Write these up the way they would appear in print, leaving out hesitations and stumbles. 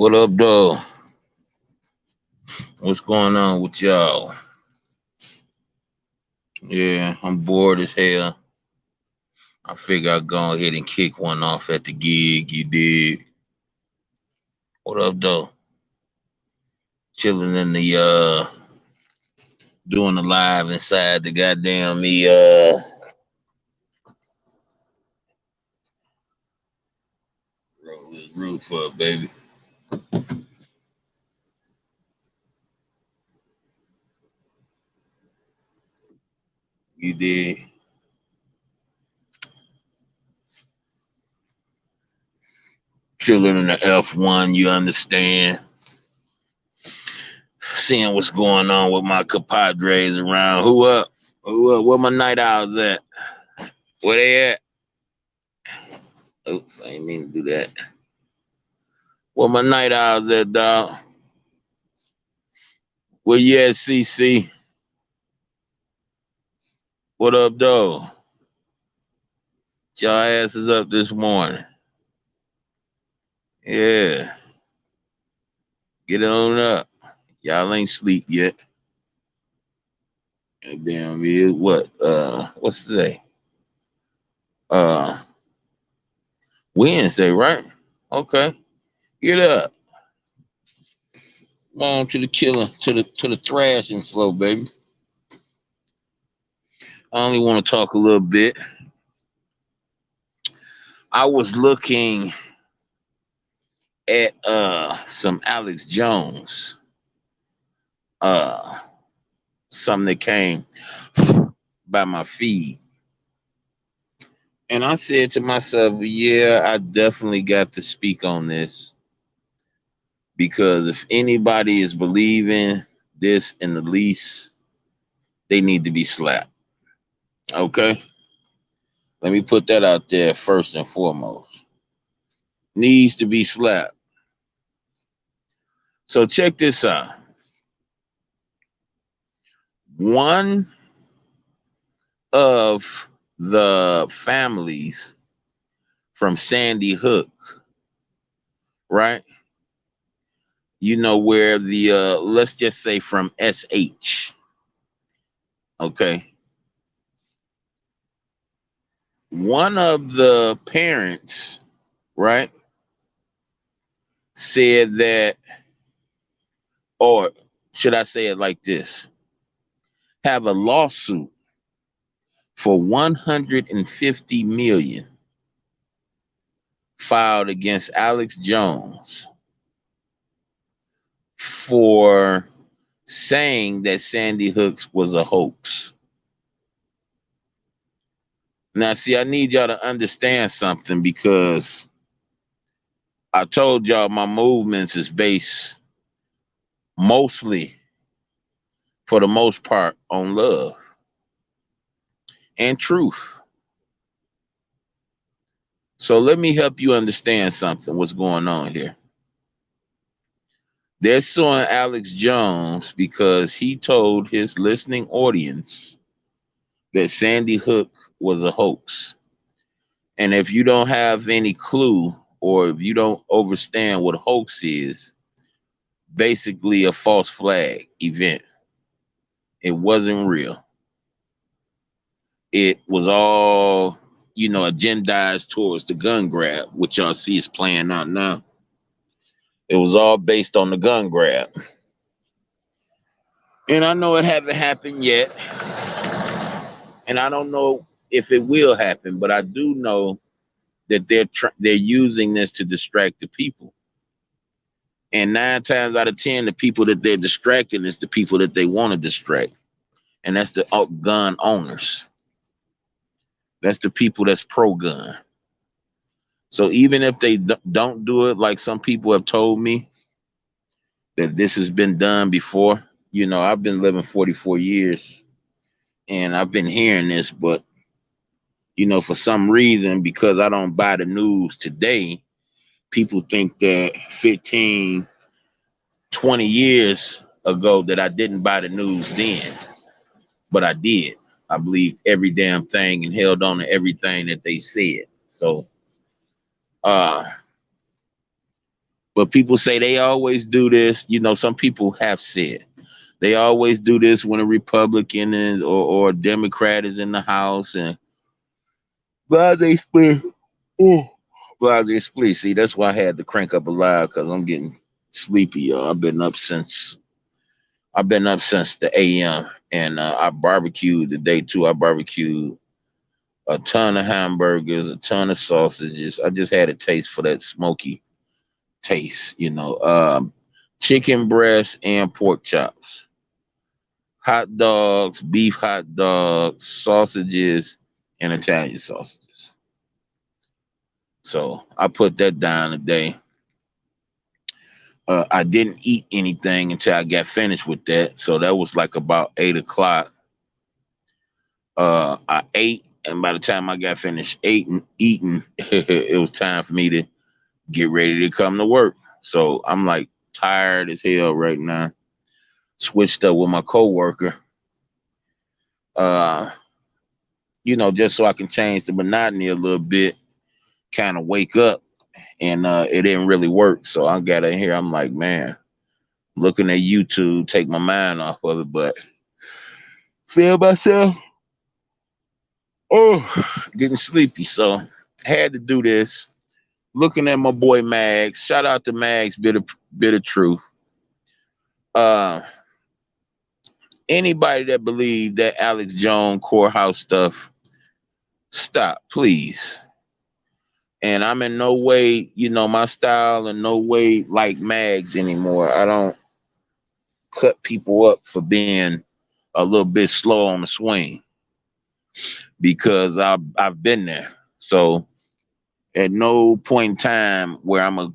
What up, though? What's going on with y'all? Yeah, I'm bored as hell. I figure I'd go ahead and kick one off at the gig. You did. What up, though? Chilling in the doing the live inside the goddamn me roof up, baby. You did. Chilling in the F1. You understand? Seeing what's going on with my compadres around. Who up? Who up? Where my night owls at? Where they at? Oops, I didn't mean to do that. Where my night owls at, dog? Where you at, CC? What up, though? Y'all asses up this morning. Yeah, get on up. Y'all ain't sleep yet. Damn, it what? What's today? Uh, Wednesday, right? Okay, get up. Come on to the killing, to the thrashing flow, baby. I only want to talk a little bit. I was looking at some Alex Jones, uh, something that came by my feed. And I said to myself, yeah, I definitely got to speak on this because if anybody is believing this in the least, they need to be slapped. Okay? Let me put that out there first and foremost. Needs to be slapped. So check this out. One of the families from Sandy Hook, right? You know where the let's just say from SH, okay? One of the parents, right, said that, or should I say it like this, have a lawsuit for 150 million filed against Alex Jones for saying that Sandy Hooks was a hoax. Now, see, I need y'all to understand something because I told y'all my movements is based mostly, for the most part, on love and truth. So let me help you understand something, what's going on here. They're suing Alex Jones because he told his listening audience that Sandy Hook was a hoax. And if you don't have any clue or if you don't understand what hoax is, basically a false flag event. It wasn't real. It was all, agendized towards the gun grab, which y'all see is playing out now. It was all based on the gun grab. And I know it haven't happened yet. And I don't know if it will happen, but I do know that they're using this to distract the people. And 9 times out of 10, the people that they're distracting is the people that they want to distract. And that's the gun owners. That's the people that's pro-gun. So even if they don't do it, like some people have told me that this has been done before, I've been living 44 years and I've been hearing this, but, for some reason, because I don't buy the news today, people think that 15, 20 years ago that I didn't buy the news then, but I did. I believed every damn thing and held on to everything that they said. So, but But people say they always do this. You know, some people have said they always do this when a Republican is or a Democrat is in the House and blah they split. Oh, blah they split. See, that's why I had to crank up a loud because I'm getting sleepy, y'all. I've been up since the AM and I barbecued today too. I barbecued a ton of hamburgers, a ton of sausages. I just had a taste for that smoky taste, you know. Chicken breast and pork chops, hot dogs, beef hot dogs, sausages, and Italian sausages. So I put that down today. I didn't eat anything until I got finished with that. So that was like about 8 o'clock. I ate, and by the time I got finished eating, it was time for me to get ready to come to work. So I'm like tired as hell right now. Switched up with my coworker, uh, you know, just so I can change the monotony a little bit, kind of wake up, and it didn't really work. So I got in here. I'm like, man, looking at YouTube, take my mind off of it, but feel myself, getting sleepy. So I had to do this. Looking at my boy Mags. Shout out to Mags, bit of truth. Uh, Anybody that believe that Alex Jones courthouse stuff, stop, please. And I'm in no way, you know, my style in no way like Mags anymore. I don't cut people up for being a little bit slow on the swing because I've been there. So at no point in time where I'm a,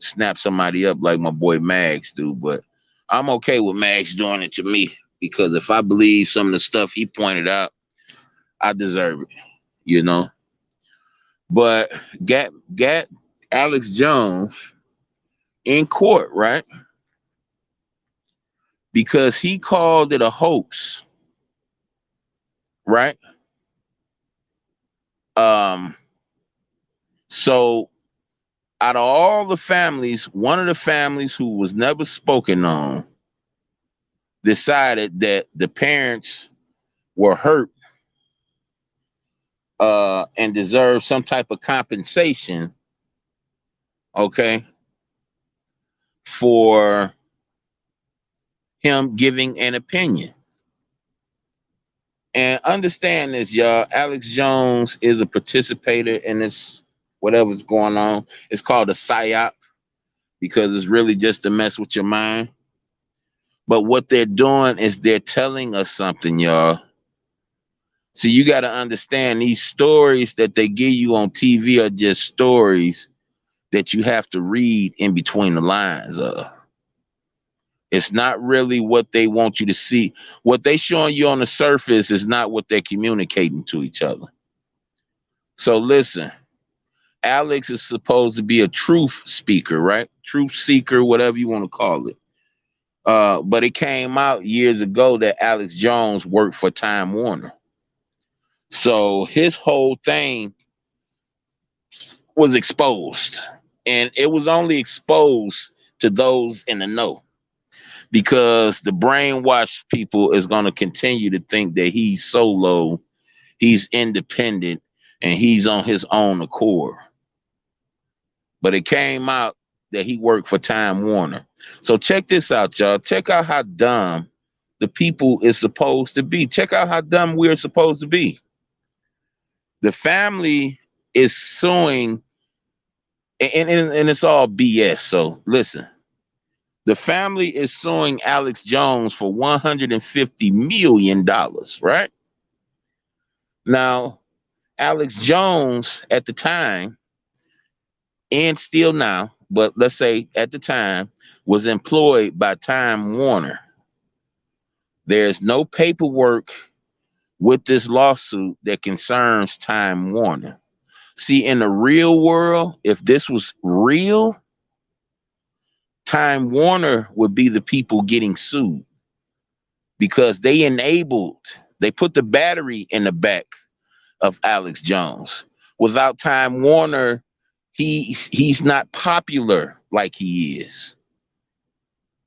snap somebody up like my boy Mags do, but I'm okay with Mags doing it to me because if I believe some of the stuff he pointed out, I deserve it, you know. But got Alex Jones in court, right? Because he called it a hoax, right? Um, so out of all the families, one of the families who was never spoken on decided that the parents were hurt and deserved some type of compensation, okay, for him giving an opinion. And understand this, y'all. Alex Jones is a participator in this, whatever's going on. It's called a psyop because it's really just to mess with your mind. But what they're doing is they're telling us something, y'all. So you got to understand these stories that they give you on TV are just stories that you have to read in between the lines of. It's not really what they want you to see. What they showing you on the surface is not what they're communicating to each other. So listen, Alex is supposed to be a truth speaker, right? Truth seeker, whatever you want to call it. But it came out years ago that Alex Jones worked for Time Warner. So his whole thing was exposed. And it was only exposed to those in the know. Because the brainwashed people is going to continue to think that he's solo, he's independent, and he's on his own accord. But it came out that he worked for Time Warner. So check this out, y'all. Check out how dumb the people is supposed to be. Check out how dumb we're supposed to be. The family is suing, and it's all BS. So listen. The family is suing Alex Jones for $150 million, right? Now, Alex Jones at the time, and still now, but let's say at the time, was employed by Time Warner. There's no paperwork with this lawsuit that concerns Time Warner. See, in the real world, if this was real, Time Warner would be the people getting sued because they put the battery in the back of Alex Jones. Without Time Warner, He's not popular like he is.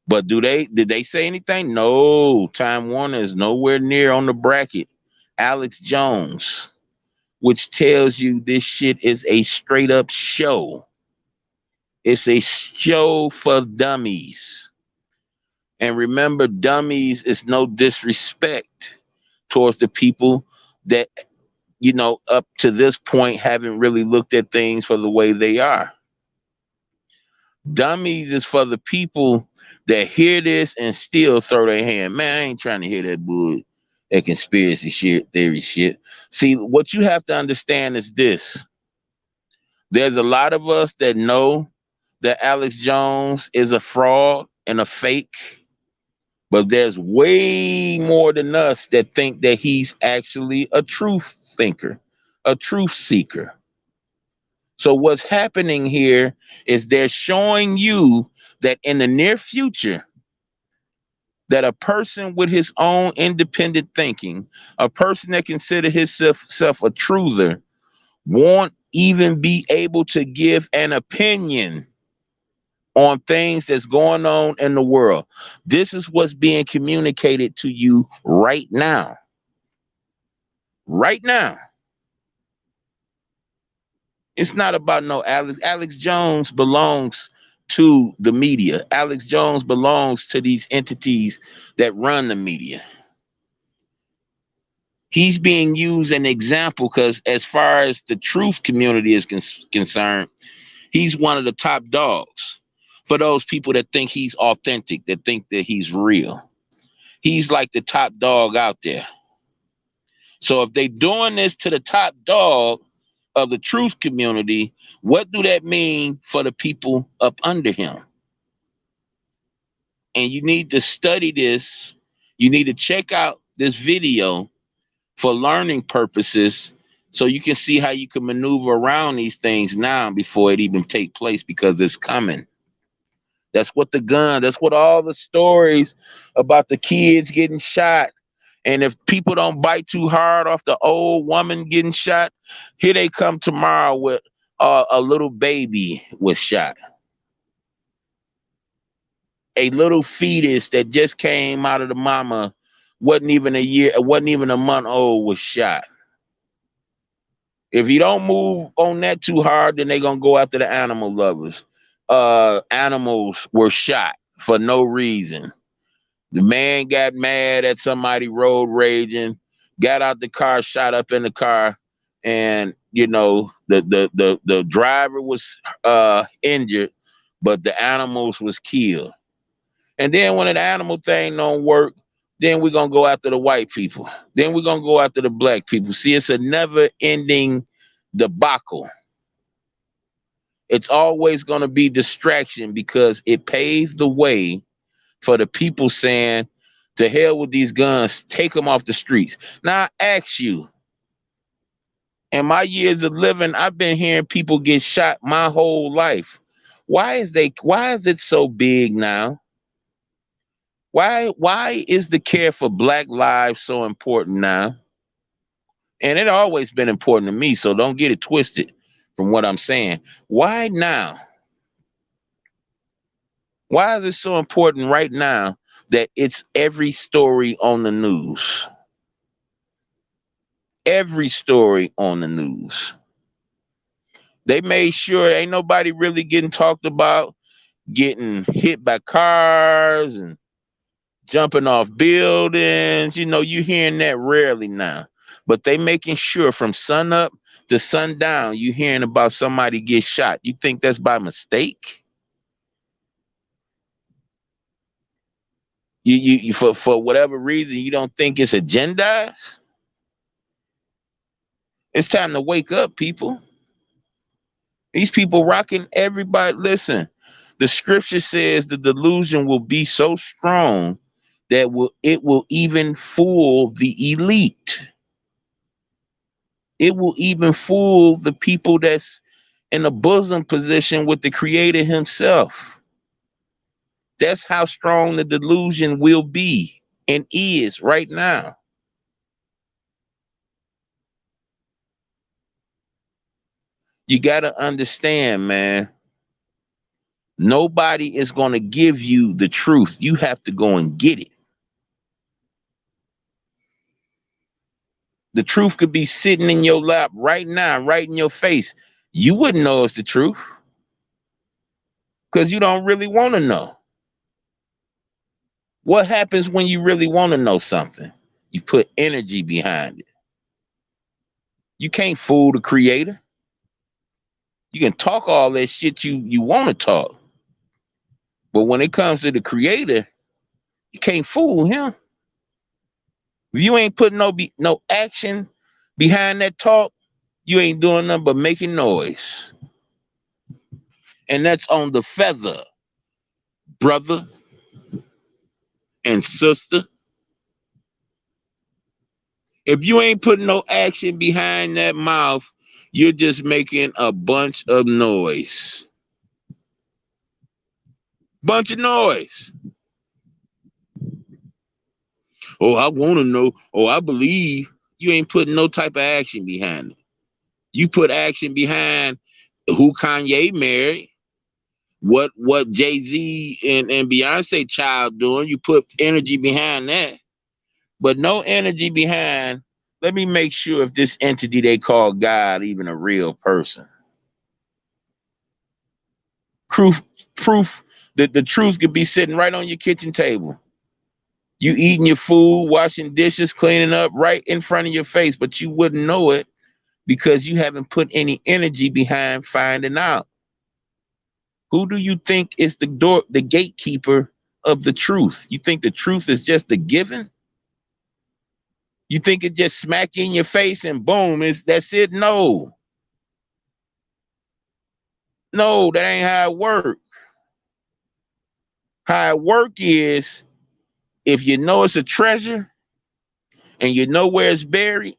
But did they say anything? No. Time Warner is nowhere near on the bracket. Alex Jones, which tells you this shit is a straight up show. It's a show for dummies. And remember, dummies is no disrespect towards the people that, up to this point haven't really looked at things for the way they are. Dummies is for the people that hear this and still throw their hand. Man, I ain't trying to hear that bull, that conspiracy shit, theory shit. See, what you have to understand is this. There's a lot of us that know that Alex Jones is a fraud and a fake, but there's way more than us that think that he's actually a truth thinker, a truth seeker. So what's happening here is they're showing you that in the near future, that a person with his own independent thinking, a person that considers himself a truther, won't even be able to give an opinion on things that's going on in the world. This is what's being communicated to you right now. Right now. It's not about no Alex. Alex Jones belongs to the media. Alex Jones belongs to these entities that run the media. He's being used as an example because as far as the truth community is concerned, he's one of the top dogs for those people that think he's authentic, that think that he's real. He's like the top dog out there. So if they're doing this to the top dog of the truth community, what do that mean for the people up under him? And you need to study this. You need to check out this video for learning purposes so you can see how you can maneuver around these things now before it even take place, because it's coming. That's what that's what all the stories about the kids getting shot. And if people don't bite too hard off the old woman getting shot, here they come tomorrow with a little baby was shot. A little fetus that just came out of the mama, wasn't even a month old, was shot. If you don't move on that too hard, then they're going to go after the animal lovers. Animals were shot for no reason. The man got mad at somebody road raging, got out the car, shot up in the car, and the driver was injured, but the animals was killed. And then when the animal thing don't work, then we're gonna go after the white people. Then we're gonna go after the black people. See, it's a never-ending debacle. It's always gonna be distraction because it paved the way for the people saying, to hell with these guns, take them off the streets. Now, I ask you, in my years of living, I've been hearing people get shot my whole life. Why is it so big now? Why is the care for Black lives so important now? And it always been important to me, so don't get it twisted from what I'm saying. Why now? Why is it so important right now that it's every story on the news? Every story on the news. They made sure ain't nobody really getting talked about getting hit by cars and jumping off buildings. You hearing that rarely now. But they making sure from sun up to sundown, you hearing about somebody get shot. You think that's by mistake? You for whatever reason, you don't think it's agendized? It's time to wake up, people. These people rocking everybody. Listen, the scripture says the delusion will be so strong that it will even fool the elite. It will even fool the people that's in a bosom position with the Creator himself. That's how strong the delusion will be and is right now. You got to understand, man. Nobody is going to give you the truth. You have to go and get it. The truth could be sitting in your lap right now, right in your face. You wouldn't know it's the truth because you don't really want to know. What happens when you really want to know something? You put energy behind it. You can't fool the creator. You can talk all that shit you want to talk. But when it comes to the creator, you can't fool him. If you ain't putting no action behind that talk, you ain't doing nothing but making noise. And that's on the feather, brother and sister. If you ain't putting no action behind that mouth, you're just making a bunch of noise. Bunch of noise. Oh, I want to know. Oh, I believe. You ain't putting no type of action behind it. You put action behind who Kanye married, what Jay-Z and Beyonce child doing. You put energy behind that. But no energy behind, let me make sure if this entity they call God even a real person. Proof that the truth could be sitting right on your kitchen table. You eating your food, washing dishes, cleaning up right in front of your face, but you wouldn't know it because you haven't put any energy behind finding out. Who do you think is the gatekeeper of the truth? You think the truth is just a given? You think it just smack you in your face and boom, that's it? No. No, that ain't how it works. How it work is if you know it's a treasure and you know where it's buried,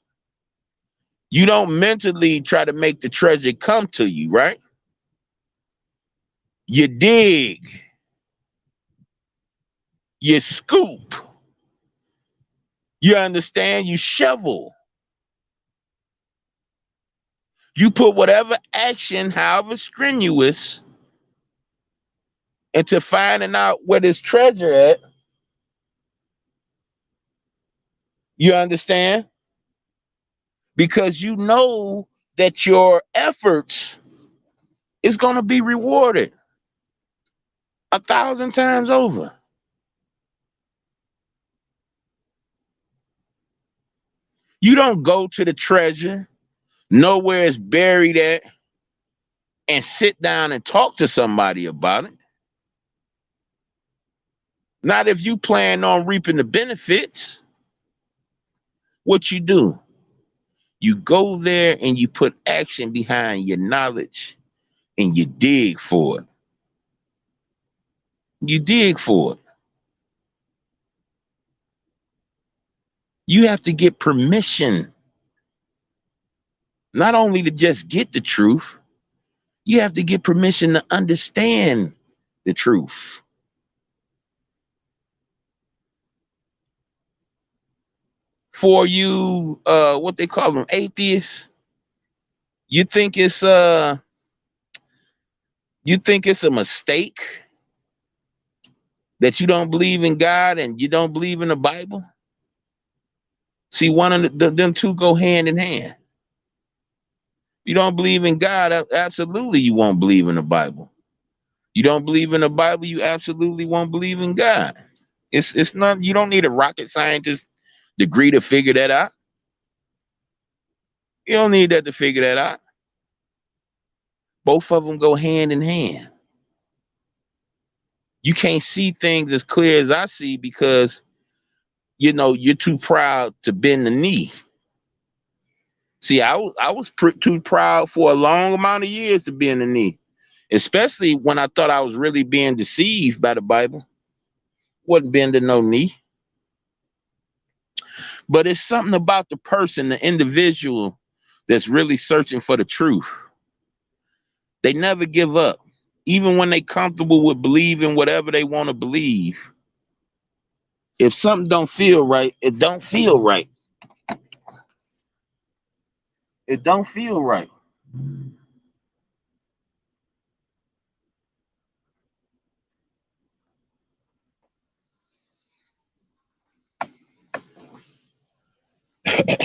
you don't mentally try to make the treasure come to you, right? You dig, you scoop, you understand, you shovel. You put whatever action, however strenuous, into finding out where this treasure at. You understand? Because you know that your efforts is going to be rewarded 1,000 times over. You don't go to the treasure, know where it's buried at, and sit down and talk to somebody about it. Not if you plan on reaping the benefits. What you do? You go there and you put action behind your knowledge and you dig for it. You dig for it. You have to get permission, not only to just get the truth, you have to get permission to understand the truth. For you, what they call them, atheists, you think it's a mistake that you don't believe in God and you don't believe in the Bible? See, one of them two go hand in hand. You don't believe in God, absolutely you won't believe in the Bible. You don't believe in the Bible, you absolutely won't believe in God. It's not, you don't need a rocket scientist degree to figure that out. You don't need that to figure that out. Both of them go hand in hand. You can't see things as clear as I see because you're too proud to bend the knee. See, I was too proud for a long amount of years to bend the knee, especially when I thought I was really being deceived by the Bible. Wasn't bending no knee. But it's something about the person, the individual that's really searching for the truth. They never give up. Even when they comfortable with believing whatever they want to believe. If something don't feel right, it don't feel right. It don't feel right.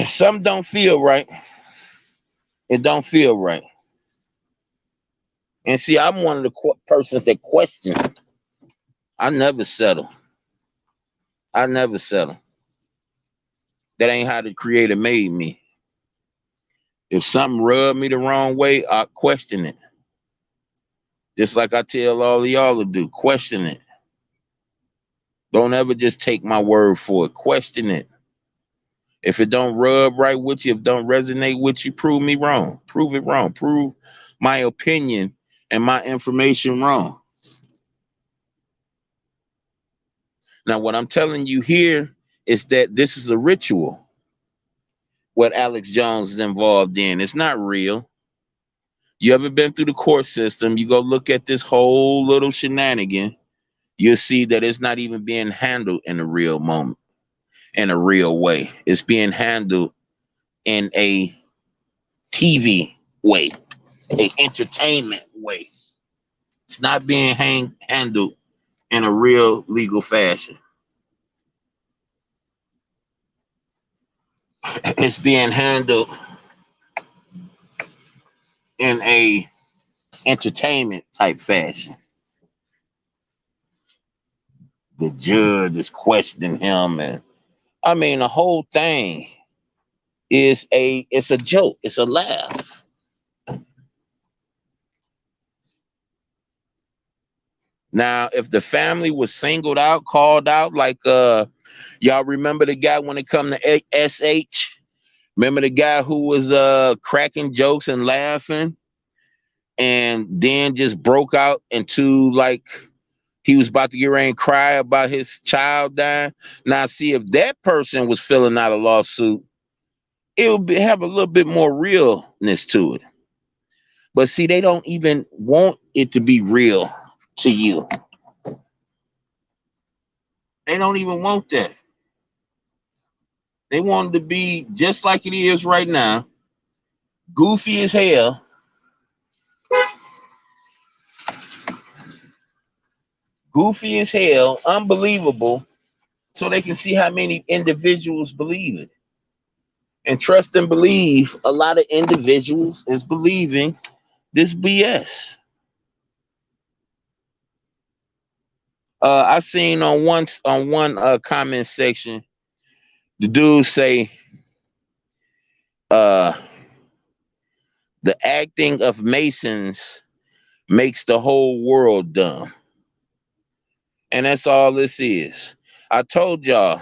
Some don't feel right. It don't feel right. And see, I'm one of the persons that question. I never settle. I never settle. That ain't how the creator made me. If something rubbed me the wrong way, I question it. Just like I tell all of y'all to do, question it. Don't ever just take my word for it. Question it. If it don't rub right with you, if it don't resonate with you, prove me wrong. Prove it wrong. Prove my opinion and my information wrong. Now, what I'm telling you here is that this is a ritual. What Alex Jones is involved in. It's not real. You ever been through the court system? You go look at this whole little shenanigan. You'll see that it's not even being handled in a real moment, in a real way. It's being handled in a TV way, a entertainment way. It's not being handled in a real legal fashion. It's being handled in a entertainment type fashion. The judge is questioning him, and I mean the whole thing it's a joke, it's a laugh. Now, if the family was singled out, called out, like y'all remember the guy when it come to SH? Remember the guy who was cracking jokes and laughing and then just broke out into like he was about to get ready and cry about his child dying. Now, see, if that person was filling out a lawsuit, it would have a little bit more realness to it. But see, they don't even want it to be real to you. They don't even want that. They want it to be just like it is right now, goofy as hell. Goofy as hell, unbelievable, so they can see how many individuals believe it. And trust and believe, a lot of individuals is believing this BS. I seen on one comment section, the dude say, uh, the acting of Masons makes the whole world dumb. And that's all this is. I told y'all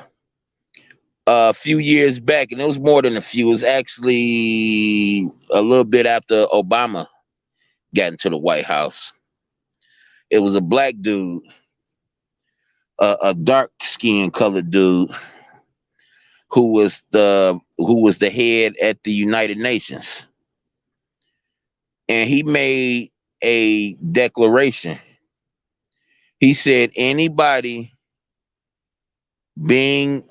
a few years back, and it was more than a few, it was actually a little bit after Obama got into the White House. It was a black dude, a dark skinned colored dude who was the head at the United Nations. And he made a declaration. He said anybody living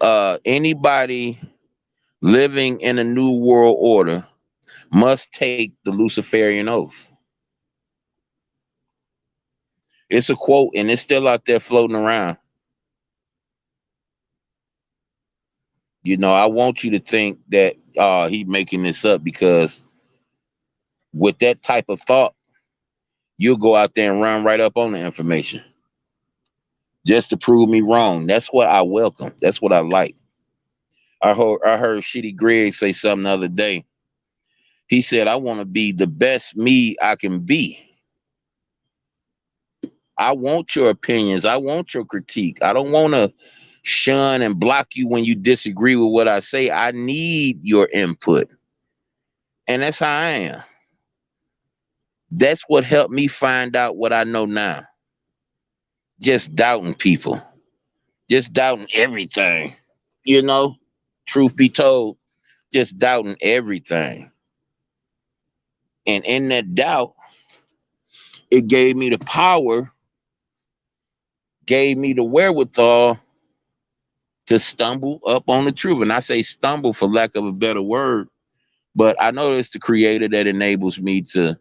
in a new world order must take the Luciferian oath. It's a quote, and it's still out there floating around. You know, I want you to think that he's making this up, because with that type of thought, you'll go out there and run right up on the information just to prove me wrong. That's what I welcome. That's what I like. I heard Shitty Greg say something the other day. He said, I want to be the best me I can be. I want your opinions. I want your critique. I don't want to shun and block you when you disagree with what I say. I need your input. And that's how I am. That's what helped me find out what I know now. Just doubting people. Just doubting everything. You know, truth be told, just doubting everything. And in that doubt, it gave me the power, gave me the wherewithal to stumble up on the truth. And I say stumble for lack of a better word, but I know it's the creator that enables me to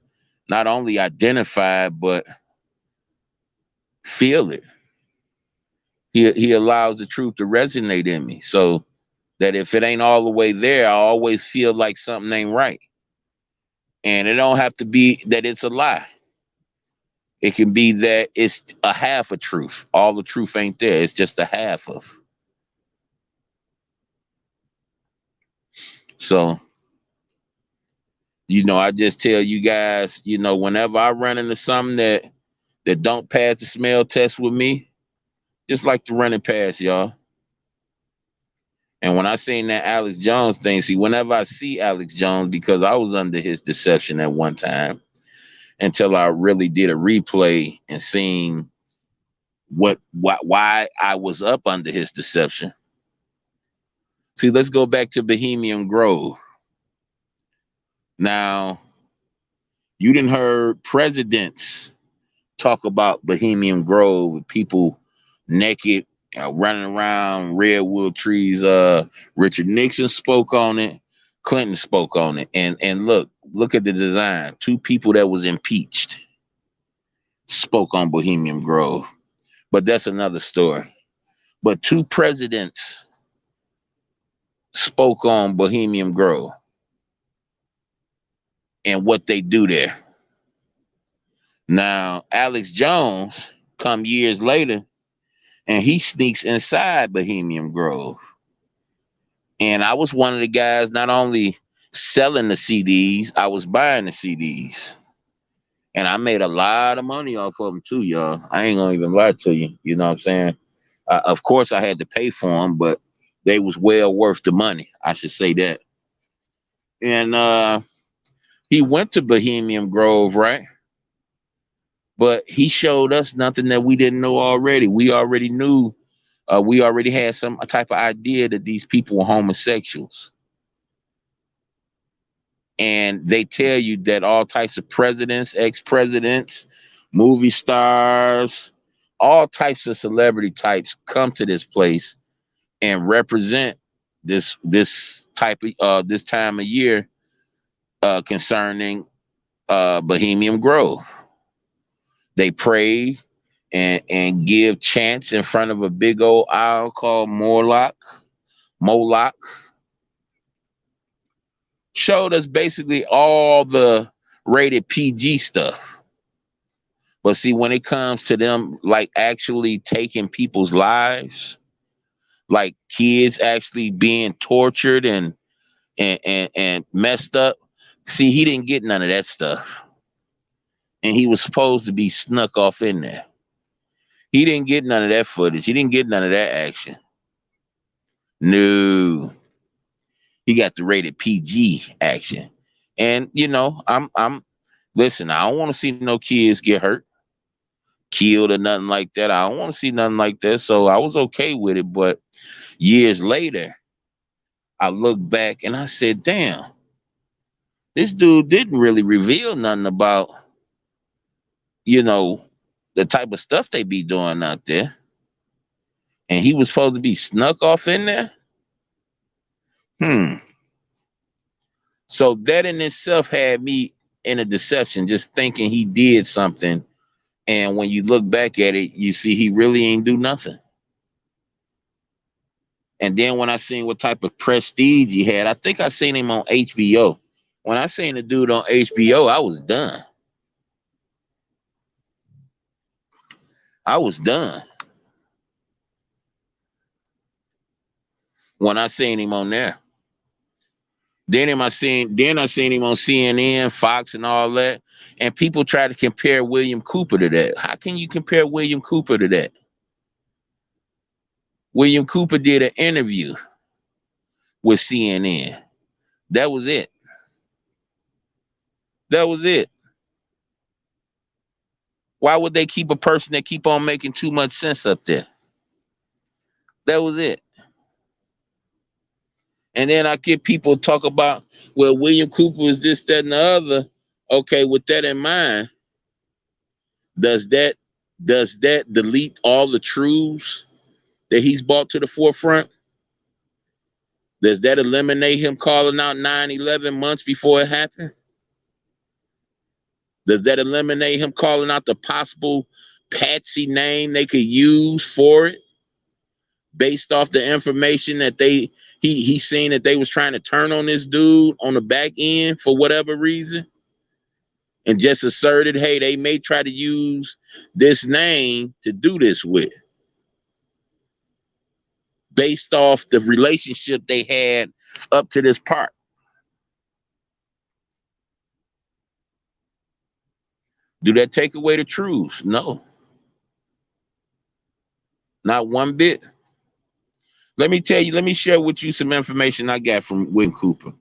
not only identify, but feel it. He allows the truth to resonate in me. So that if it ain't all the way there, I always feel like something ain't right. And it don't have to be that it's a lie. It can be that it's a half of truth. All the truth ain't there. It's just a half of. So, I just tell you guys, whenever I run into something that don't pass the smell test with me, just like to run it past y'all. And when I seen that Alex Jones thing, see, whenever I see Alex Jones, because I was under his deception at one time, until I really did a replay and seen why I was up under his deception. See, let's go back to Bohemian Grove. Now, you didn't heard presidents talk about Bohemian Grove, people naked, running around redwood trees. Richard Nixon spoke on it. Clinton spoke on it. And look at the design. Two people that was impeached spoke on Bohemian Grove. But that's another story. But two presidents spoke on Bohemian Grove and what they do there. Now, Alex Jones come years later and he sneaks inside Bohemian Grove. And I was one of the guys not only selling the CDs, I was buying the CDs. And I made a lot of money off of them too, y'all. I ain't gonna even lie to you. You know what I'm saying? Of course, I had to pay for them, but they was well worth the money. I should say that. And he went to Bohemian Grove, right? But he showed us nothing that we didn't know already. We already knew. We already had some type of idea that these people were homosexuals. And they tell you that all types of presidents, ex-presidents, movie stars, all types of celebrity types come to this place and represent this type of this time of year concerning Bohemian Grove. They pray and give chants in front of a big old owl called Moloch. Showed us basically all the rated PG stuff. But see, when it comes to them like actually taking people's lives, like kids actually being tortured and messed up, see, he didn't get none of that stuff. And he was supposed to be snuck off in there. He didn't get none of that footage. He didn't get none of that action. No. He got the rated PG action. And I'm listen, I don't want to see no kids get hurt, killed or nothing like that. I don't want to see nothing like that. So I was okay with it. But years later, I look back and I said, damn, this dude didn't really reveal nothing about, the type of stuff they be doing out there. And he was supposed to be snuck off in there. So that in itself had me in a deception, just thinking he did something. And when you look back at it, you see he really ain't do nothing. And then when I seen what type of prestige he had, I think I seen him on HBO. When I seen the dude on HBO, I was done. I was done. When I seen him on there. Then I seen him on CNN, Fox, and all that. And people try to compare William Cooper to that. How can you compare William Cooper to that? William Cooper did an interview with CNN. That was it. That was it. Why would they keep a person that keep on making too much sense up there? That was it. And then I get people talk about, well, William Cooper is this, that, and the other. Okay, with that in mind, does that delete all the truths that he's brought to the forefront? Does that eliminate him calling out 9/11 months before it happened? Does that eliminate him calling out the possible patsy name they could use for it? based off the information that he seen that they was trying to turn on this dude on the back end for whatever reason, and just asserted, hey, they may try to use this name to do this with, based off the relationship they had up to this part. Do that take away the truth? No, not one bit. Let me tell you, let me share with you some information I got from William Cooper.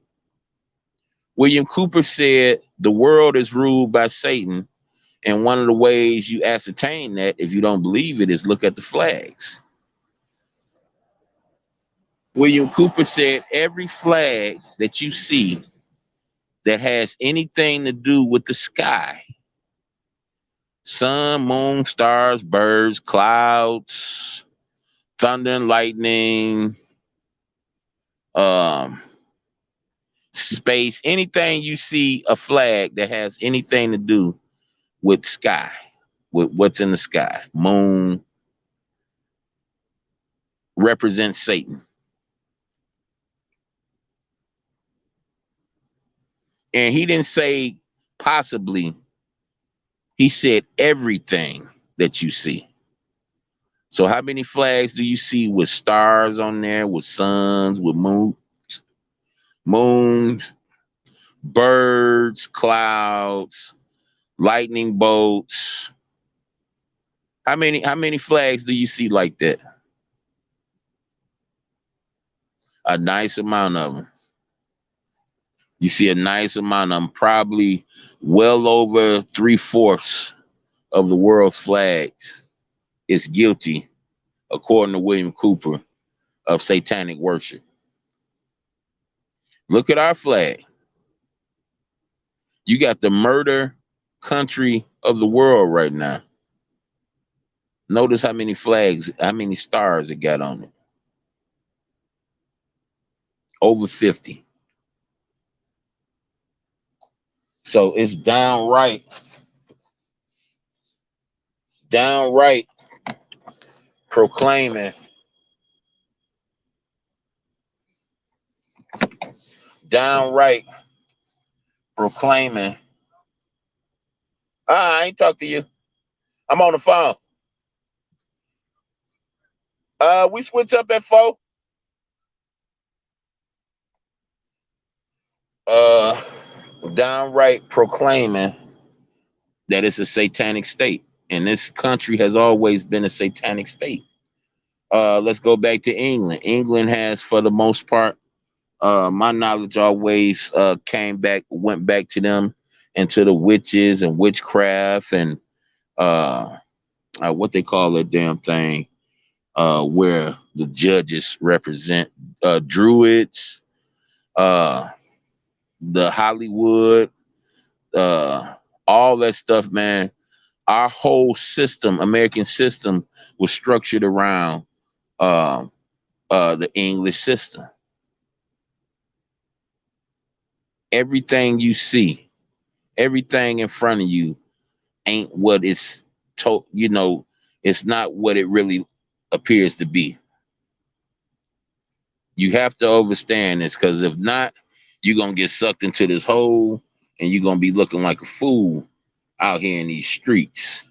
William Cooper said the world is ruled by Satan, and one of the ways you ascertain that, if you don't believe it, is look at the flags. William Cooper said every flag that you see that has anything to do with the sky, sun, moon, stars, birds, clouds, thunder and lightning, space, anything you see a flag that has anything to do with sky, with what's in the sky, moon, represents Satan. And he didn't say possibly, he said everything that you see. So how many flags do you see with stars on there, with suns, with moons, birds, clouds, lightning bolts? How many flags do you see like that? A nice amount of them. You see a nice amount of them, probably well over 3/4 of the world's flags is guilty, according to William Cooper, of satanic worship. Look at our flag. You got the murder country of the world right now. Notice how many flags, how many stars it got on it. Over 50. So it's downright proclaiming, downright proclaiming. I ain't talk to you. I'm on the phone. We switch up at 4. Downright proclaiming that it's a satanic state. And this country has always been a satanic state. Let's go back to England. England has, for the most part, my knowledge always went back to them and to the witches and witchcraft and what they call that damn thing, where the judges represent druids, the Hollywood, all that stuff, man. Our whole system, American system, was structured around the English system. Everything you see, everything in front of you ain't what it's told, it's not what it really appears to be. You have to understand this, because if not, you're gonna get sucked into this hole and you're gonna be looking like a fool out here in these streets.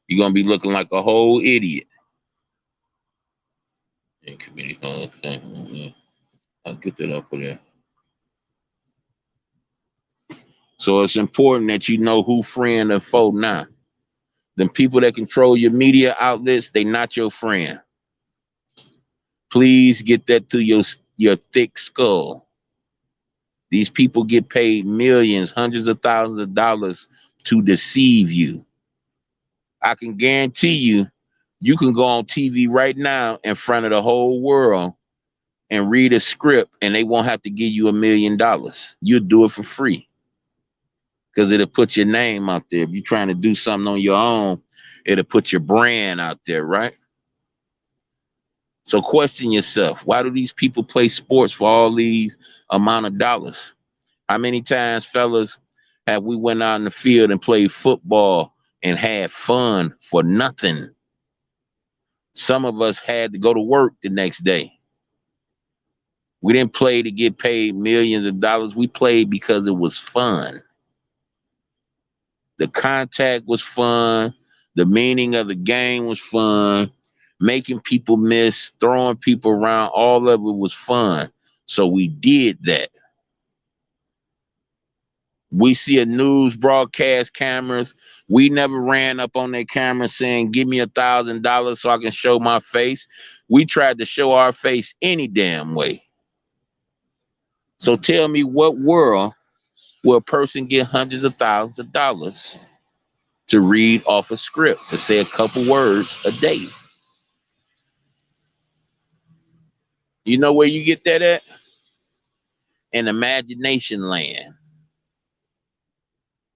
You're gonna be looking like a whole idiot. I'll get that up for there. So it's important that you know who friend and foe now. The people that control your media outlets, they not your friend. Please get that to your thick skull. These people get paid millions, hundreds of thousands of dollars to deceive you. I can guarantee you can go on TV right now in front of the whole world and read a script and they won't have to give you $1 million. You'll do it for free, because it'll put your name out there. If you're trying to do something on your own, it'll put your brand out there, right? So question yourself, why do these people play sports for all these amount of dollars? How many times, fellas, have we went out in the field and played football and had fun for nothing? Some of us had to go to work the next day. We didn't play to get paid millions of dollars. We played because it was fun. The contact was fun. The meaning of the game was fun. Making people miss, throwing people around, all of it was fun. So we did that. We see a news broadcast cameras. We never ran up on their camera saying, give me $1,000 so I can show my face. We tried to show our face any damn way. So tell me, what world will a person get hundreds of thousands of dollars to read off a script, to say a couple words a day? You know where you get that at? In imagination land,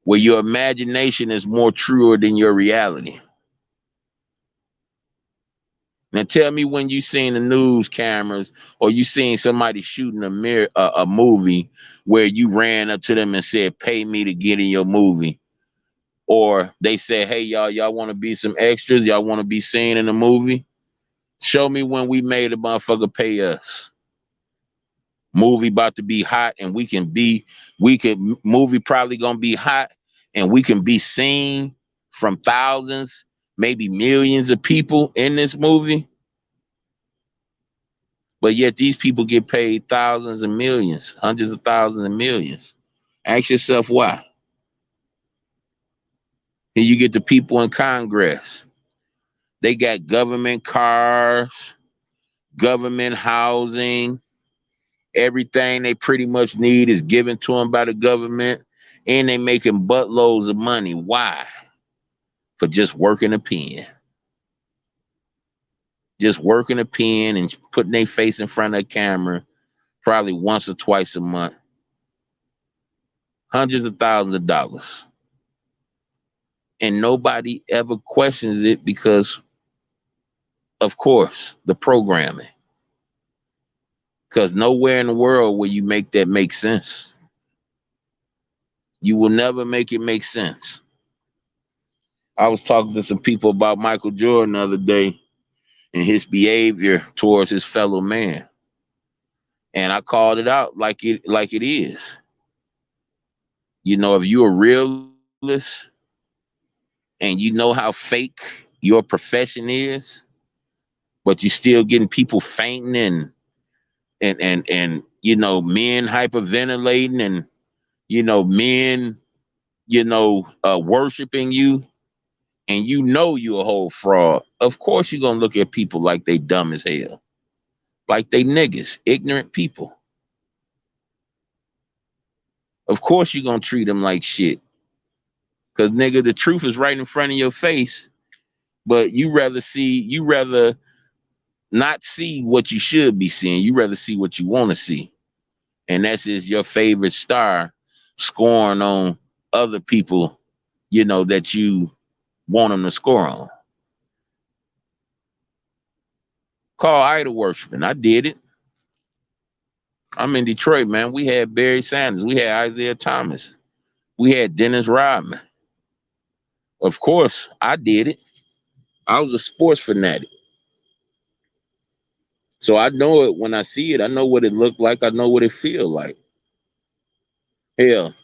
where your imagination is more truer than your reality. Now tell me when you seen the news cameras or you seen somebody shooting a movie where you ran up to them and said, pay me to get in your movie. Or they said, hey, y'all want to be some extras? Y'all want to be seen in the movie? Show me when we made a motherfucker pay us. Movie about to be hot and movie probably gonna be hot and we can be seen from thousands, maybe millions of people in this movie. But yet these people get paid thousands and millions, hundreds of thousands and millions. Ask yourself why. And you get the people in Congress. They got government cars, government housing. Everything they pretty much need is given to them by the government. And they making buttloads of money. Why? For just working a pen. Just working a pen and putting their face in front of a camera probably once or twice a month. Hundreds of thousands of dollars. And nobody ever questions it because, of course, the programming. Because nowhere in the world will you make that make sense. You will never make it make sense. I was talking to some people about Michael Jordan the other day and his behavior towards his fellow man. And I called it out like it is. You know, if you're a realist and you know how fake your profession is, but you still getting people fainting and you know, men hyperventilating and you know, men, you know, worshiping you, and you know you a whole fraud. Of course you're gonna look at people like they dumb as hell. Like they niggas, ignorant people. Of course you're gonna treat them like shit. Cause nigga, the truth is right in front of your face, but you rather not see what you should be seeing. You rather see what you want to see. And that's is your favorite star scoring on other people, you know, that you want them to score on. Call idol worshiping. I did it. I'm in Detroit, man. We had Barry Sanders. We had Isaiah Thomas. We had Dennis Rodman. Of course, I did it. I was a sports fanatic. So I know it when I see it. I know what it looked like. I know what it feel like. Hell,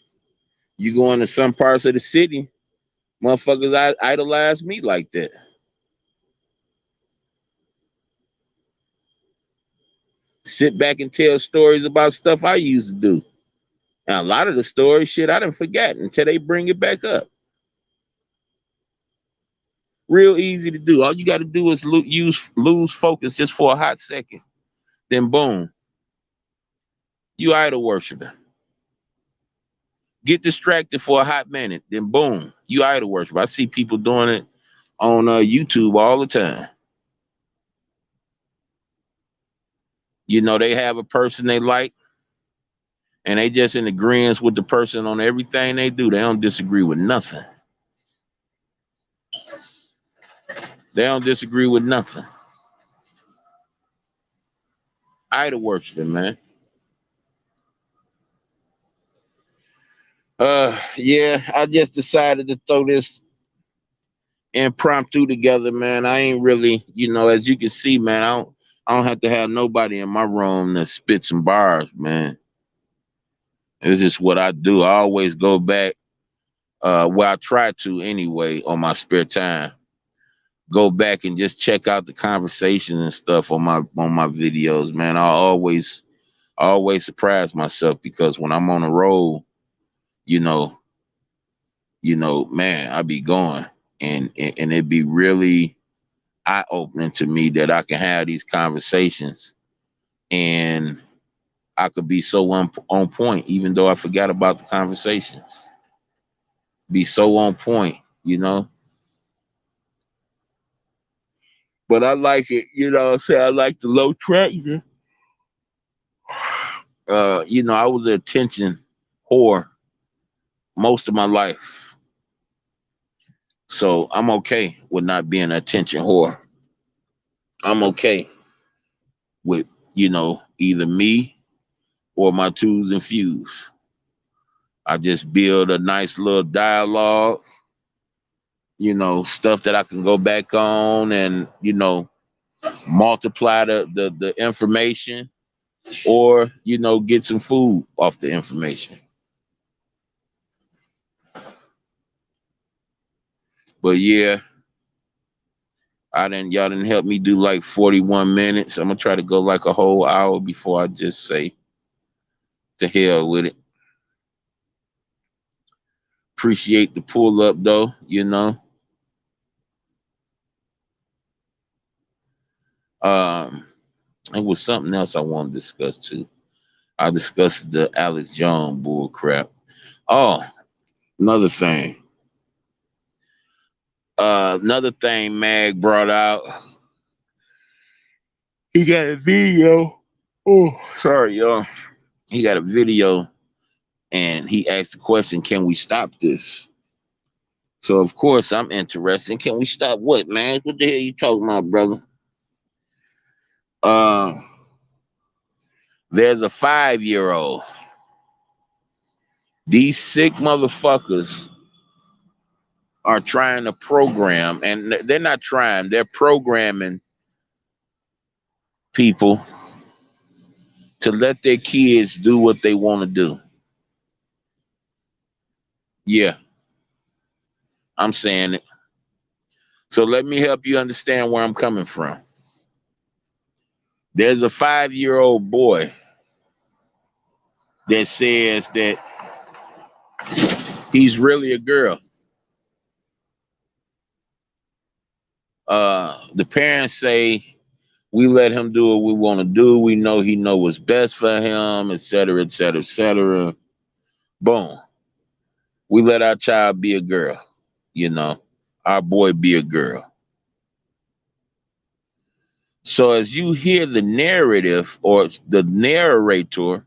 you go into some parts of the city, motherfuckers idolize me like that. Sit back and tell stories about stuff I used to do. And a lot of the stories, shit, I didn't forget until they bring it back up. Real easy to do. All you got to do is lose focus just for a hot second. Then boom, you idol worshiping. Get distracted for a hot minute. Then boom, you idol worship. I see people doing it on YouTube all the time. You know, they have a person they like, and they just in agreement with the person on everything they do. They don't disagree with nothing. They don't disagree with nothing. Idol worshiping, man. Yeah, I just decided to throw this impromptu together, man. I ain't really, as you can see, man, I don't have to have nobody in my room that spits some bars, man. It's just what I do. I always go back, well, I try to anyway on my spare time. Go back and just check out the conversations and stuff on my videos, man. I always surprise myself because when I'm on the road, you know, man, I be going and it be really eye opening to me that I can have these conversations and I could be so on point, even though I forgot about the conversations. Be so on point, you know. But I like it, say I like the low track. I was an attention whore most of my life. So I'm okay with not being an attention whore. I'm okay with, either me or my twos and fews. I just build a nice little dialogue, stuff that I can go back on and, multiply the information or, get some food off the information. But yeah, y'all didn't help me do like 41 minutes. I'm gonna try to go like a whole hour before I just say to hell with it. Appreciate the pull up though, it was something else I want to discuss too. I discussed the Alex Jones bull crap. Oh, another thing. Another thing Mag brought out. He got a video. Oh, sorry, y'all. He got a video and he asked the question, can we stop this? So of course I'm interested. Can we stop what, man? What the hell you talking about, brother? Uh there's a 5-year-old. These sick motherfuckers are trying to program, and they're not trying, they're programming people to let their kids do what they want to do. Yeah, I'm saying it. So let me help you understand where I'm coming from. There's a 5-year-old boy that says that he's really a girl. The parents say we let him do what we want to do. We know he know what's best for him, et cetera, et cetera, et cetera. Boom. We let our child be a girl, our boy be a girl. So as you hear the narrative or the narrator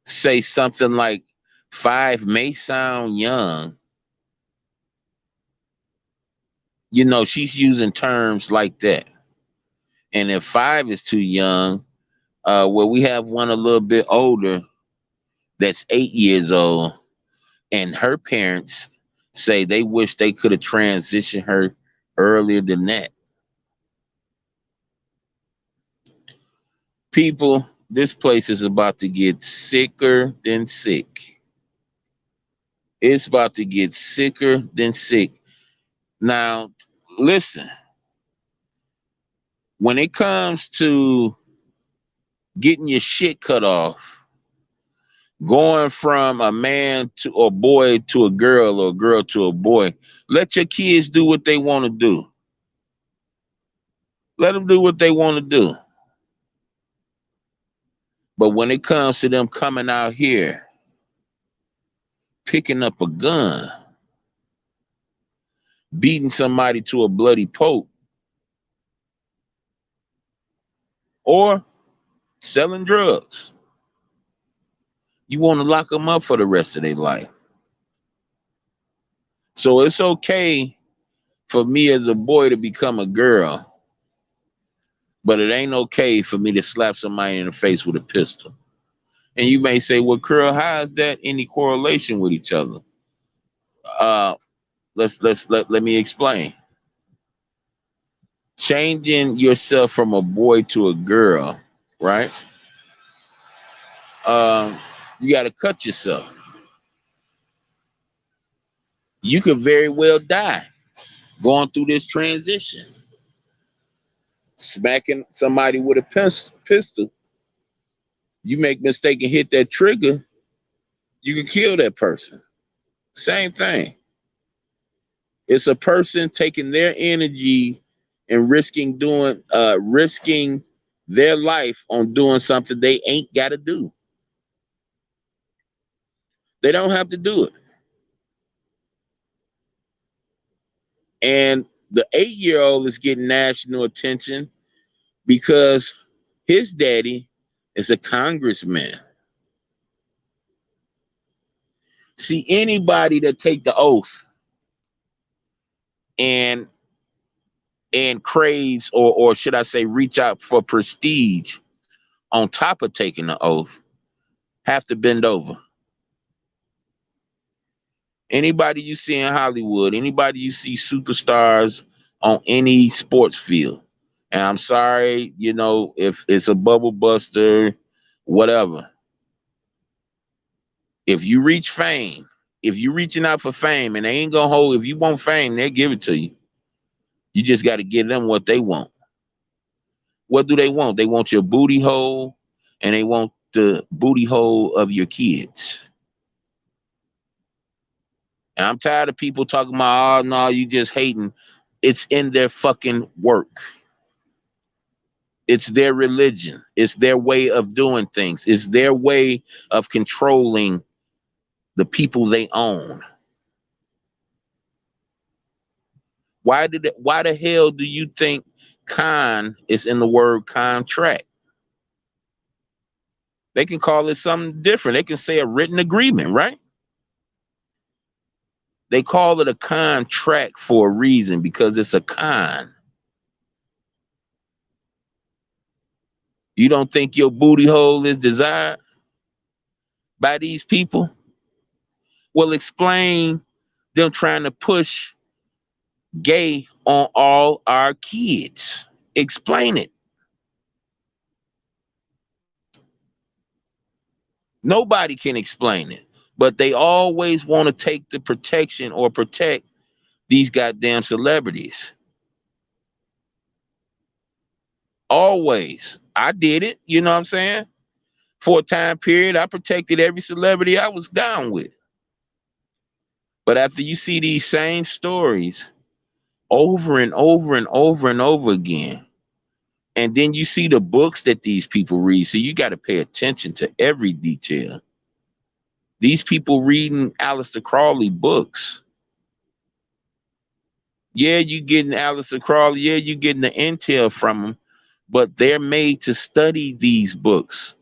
say something like 5 may sound young, she's using terms like that. And if 5 is too young, well, we have one a little bit older that's 8 years old, and her parents say they wish they could have transitioned her earlier than that. People, this place is about to get sicker than sick. It's about to get sicker than sick. Now, listen, when it comes to getting your shit cut off, going from a man to a boy to a girl or a girl to a boy, let your kids do what they want to do. Let them do what they want to do. But when it comes to them coming out here, picking up a gun, beating somebody to a bloody pulp, or selling drugs, you want to lock them up for the rest of their life. So it's okay for me as a boy to become a girl, but it ain't okay for me to slap somebody in the face with a pistol. And you may say, well, Curl, how is that any correlation with each other? let me explain. Changing yourself from a boy to a girl, right? Um, you got to cut yourself. You could very well die going through this transition. Smacking somebody with a pistol, you make mistake and hit that trigger, you can kill that person. Same thing. It's a person taking their energy and risking their life on doing something they ain't got to do. They don't have to do it. And the 8-year-old is getting national attention because his daddy is a congressman. See, anybody that take the oath and craves, or should I say reach out for prestige on top of taking the oath, have to bend over. Anybody you see in Hollywood, anybody you see superstars on any sports field, and I'm sorry, if it's a bubble buster, whatever. If you reach fame, if you reaching out for fame, and they ain't gonna hold, if you want fame, they'll give it to you. You just got to give them what they want. What do they want? They want your booty hole, and they want the booty hole of your kids. And I'm tired of people talking about, oh no, you just hating. It's in their fucking work. It's their religion. It's their way of doing things. It's their way of controlling the people they own. Why the hell do you think con is in the word contract? They can call it something different. They can say a written agreement, right? They call it a contract for a reason, because it's a con. You don't think your booty hole is desired by these people? Well, explain them trying to push gay on all our kids. Explain it. Nobody can explain it, but they always want to take the protection or protect these goddamn celebrities. Always. I did it, you know what I'm saying? For a time period, I protected every celebrity I was down with. But after you see these same stories over and over and over and over again, and then you see the books that these people read, so you got to pay attention to every detail. These people reading Aleister Crowley books. Yeah, you getting Aleister Crowley. Yeah, you getting the intel from them, but they're made to study these books.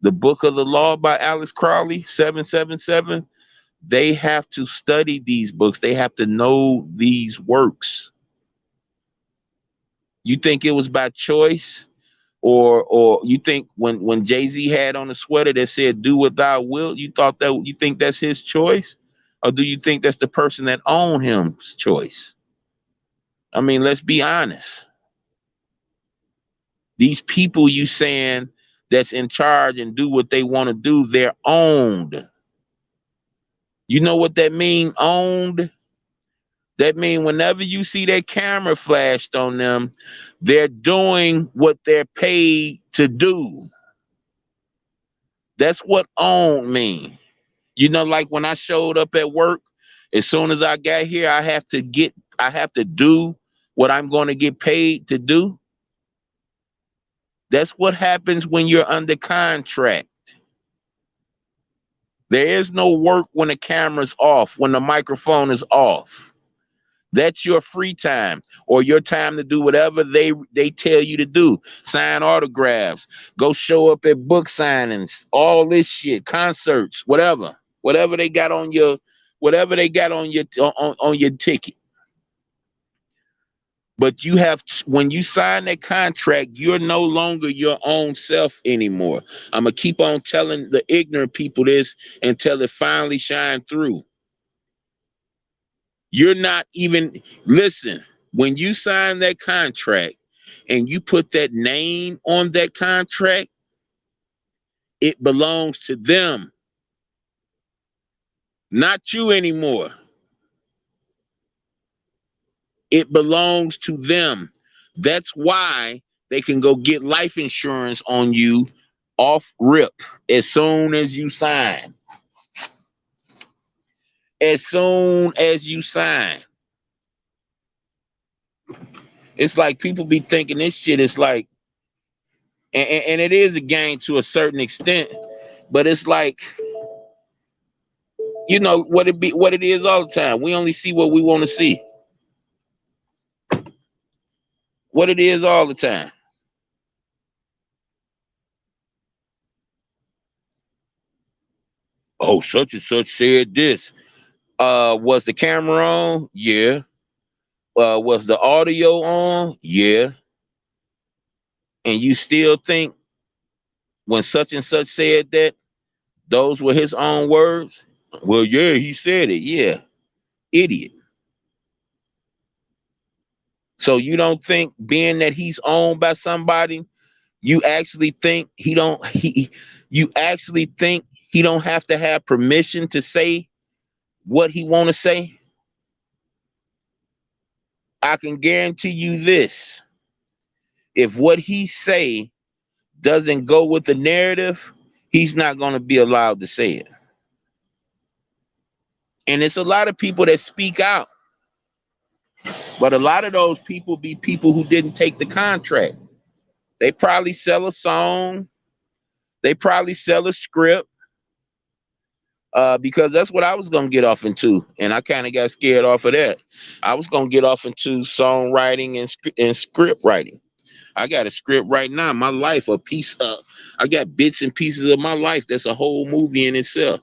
The Book of the Law by Alex Crowley, 777. They have to study these books. They have to know these works. You think it was by choice? Or you think when Jay-Z had on the sweater that said "Do what thou wilt," you think that's his choice? Or do you think that's the person that owned him's choice? I mean, let's be honest. These people you saying that's in charge and do what they want to do, they're owned. You know what that mean, owned? That mean whenever you see that camera flashed on them, they're doing what they're paid to do. That's what owned mean. You know, like when I showed up at work, as soon as I got here, I have to do what I'm going to get paid to do. That's what happens when you're under contract. There is no work when the camera's off, when the microphone is off. That's your free time, or your time to do whatever they tell you to do. Sign autographs, go show up at book signings, all this shit, concerts, whatever they got on your, on your ticket. But when you sign that contract, you're no longer your own self anymore. I'm gonna keep on telling the ignorant people this until it finally shines through. You're not even, listen, when you sign that contract and you put that name on that contract, it belongs to them, not you anymore. It belongs to them. That's why they can go get life insurance on you off rip as soon as you sign. As soon as you sign. It's like people be thinking this shit is like, and it is a game to a certain extent, but it's like, you know, what it is all the time. We only see what we want to see. What it is all the time. Oh, such and such said this. Was the camera on? Yeah. Was the audio on? Yeah. And you still think when such and such said that, those were his own words? Well, yeah, he said it. Yeah. Idiot. So you don't think being that he's owned by somebody, you actually think you actually think he don't have to have permission to say what he want to say? I can guarantee you this. If what he say doesn't go with the narrative, he's not going to be allowed to say it. And it's a lot of people that speak out. But a lot of those people be people who didn't take the contract. They probably sell a song. They probably sell a script. Because that's what I was going to get off into. And I kind of got scared off of that. I was going to get off into songwriting and script writing. I got a script right now. My life, a piece of, I got bits and pieces of my life. That's a whole movie in itself.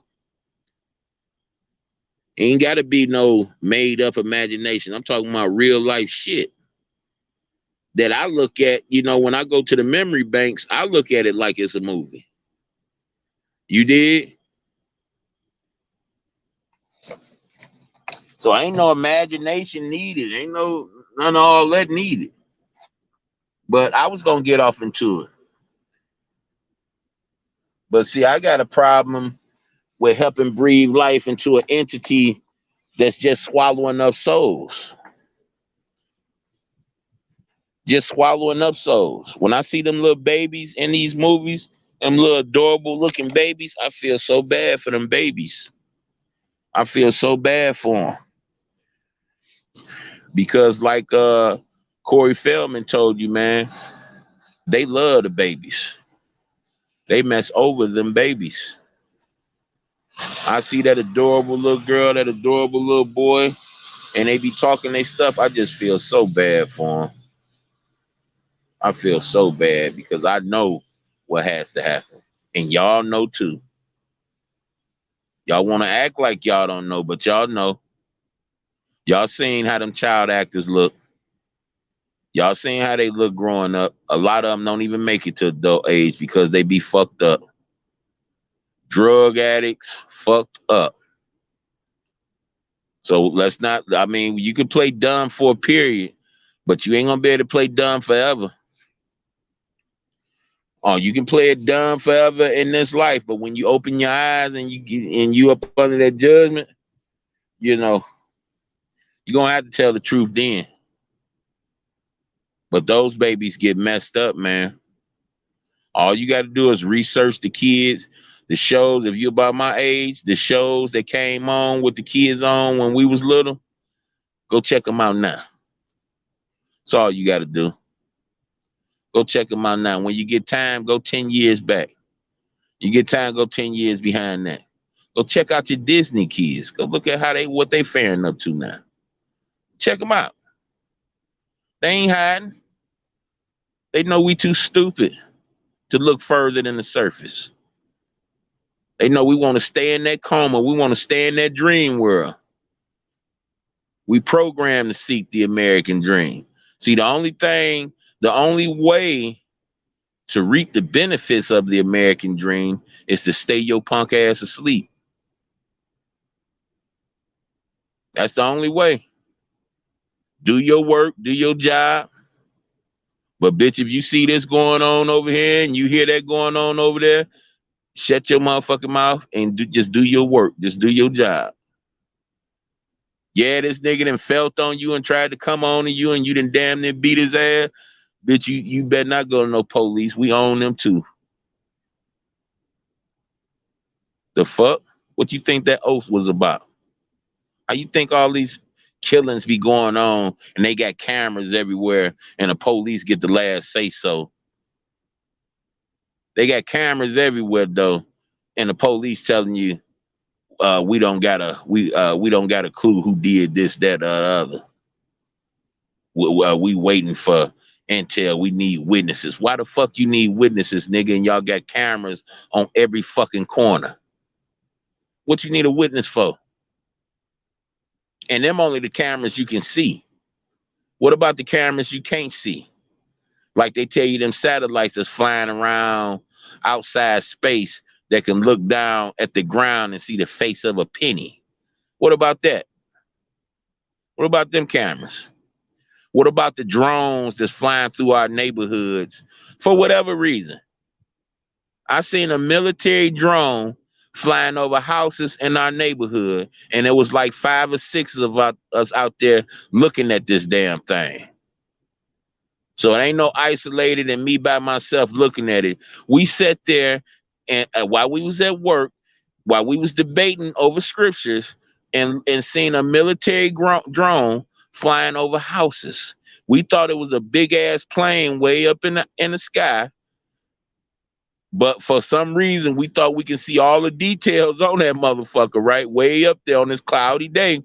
Ain't got to be no made up imagination. I'm talking about real life shit that I look at, you know, when I go to the memory banks, I look at it like it's a movie. You did? So ain't no imagination needed. Ain't none of all that needed. But I was going to get off into it. But see, I got a problem with helping breathe life into an entity that's just swallowing up souls. Just swallowing up souls. When I see them little babies in these movies, them little adorable looking babies, I feel so bad for them babies. I feel so bad for them. Because like Corey Feldman told you, man, they love the babies. They mess over them babies. I see that adorable little girl, that adorable little boy, and they be talking their stuff. I just feel so bad for them. I feel so bad because I know what has to happen. And y'all know too. Y'all want to act like y'all don't know, but y'all know. Y'all seen how them child actors look. Y'all seen how they look growing up. A lot of them don't even make it to adult age because they be fucked up. Drug addicts, fucked up. So let's not, I mean, you could play dumb for a period, but you ain't gonna be able to play dumb forever. Oh, you can play it dumb forever in this life, but when you open your eyes and you up under that judgment, you know, you're gonna have to tell the truth then. But those babies get messed up, man. All you got to do is research the kids, the shows. If you're about my age, the shows that came on with the kids on when we was little, go check them out now. That's all you got to do. Go check them out now. When you get time, go 10 years back. You get time, go 10 years behind that. Go check out your Disney kids. Go look at what they faring up to now. Check them out. They ain't hiding. They know we too stupid to look further than the surface. They know we want to stay in that coma. We want to stay in that dream world. We programmed to seek the American dream. See, the only way to reap the benefits of the American dream is to stay your punk ass asleep. That's the only way. Do your work, do your job. But bitch, if you see this going on over here and you hear that going on over there, shut your motherfucking mouth and just do your work. Just do your job. Yeah, this nigga done felt on you and tried to come on to you and you done damn near beat his ass. Bitch, you better not go to no police. We own them too. The fuck? What you think that oath was about? How you think all these killings be going on and they got cameras everywhere and the police get the last say so? They got cameras everywhere though, and the police telling you we don't got a clue who did this, that, or the other. We waiting for intel. We need witnesses. Why the fuck you need witnesses, nigga? And y'all got cameras on every fucking corner. What you need a witness for? And them only the cameras you can see. What about the cameras you can't see? Like they tell you them satellites that's flying around outside space that can look down at the ground and see the face of a penny. What about that? What about them cameras? What about the drones that's flying through our neighborhoods for whatever reason? I seen a military drone flying over houses in our neighborhood, and there was like 5 or 6 of us out there looking at this damn thing. So it ain't no isolated and me by myself looking at it. We sat there and while we was at work, while we was debating over scriptures and seen a military drone flying over houses. We thought it was a big ass plane way up in the sky. But for some reason, we thought we could see all the details on that motherfucker, right? Way up there on this cloudy day.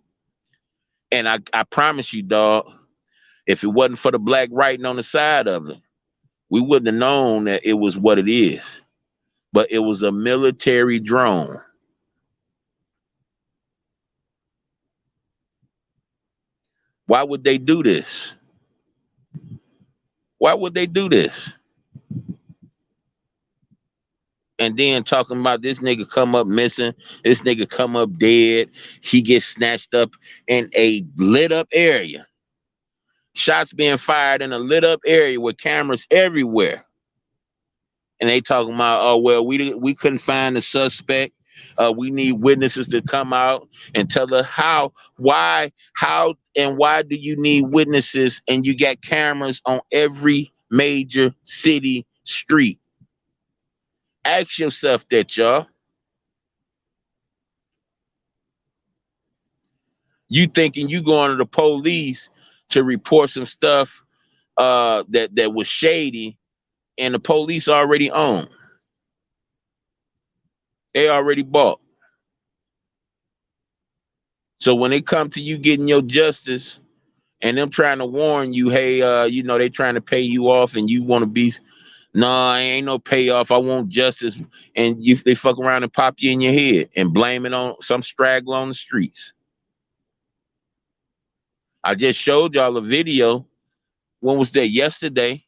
And I promise you, dog, if it wasn't for the black writing on the side of it, we wouldn't have known that it was what it is. But it was a military drone. Why would they do this? Why would they do this? And then talking about this nigga come up missing, this nigga come up dead, he gets snatched up in a lit up area. Shots being fired in a lit up area with cameras everywhere. And they talking about, oh, well, we couldn't find the suspect. We need witnesses to come out and tell us how do you need witnesses and you got cameras on every major city street? Ask yourself that, y'all. You thinking you going to the police to report some stuff that was shady, and the police already own. They already bought. So when they come to you getting your justice and them trying to warn you, hey, they trying to pay you off and you want to be, nah, ain't no payoff. I want justice. And they fuck around and pop you in your head and blame it on some straggler on the streets. I just showed y'all a video. When was that? Yesterday,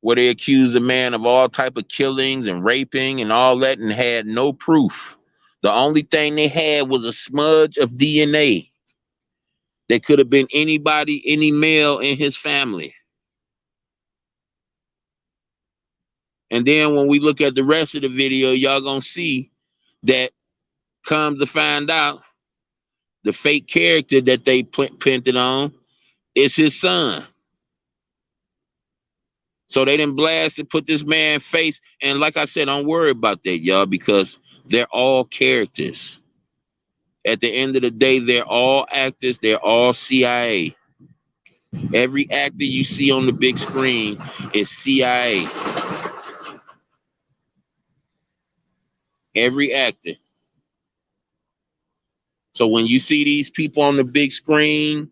where they accused a man of all type of killings and raping and all that and had no proof. The only thing they had was a smudge of DNA that could have been anybody, any male in his family. And then when we look at the rest of the video, y'all gonna see that comes to find out the fake character that they painted on is his son. So they didn't blast and put this man's face. And like I said, don't worry about that, y'all, because they're all characters. At the end of the day, they're all actors. They're all CIA. Every actor you see on the big screen is CIA. Every actor. So when you see these people on the big screen,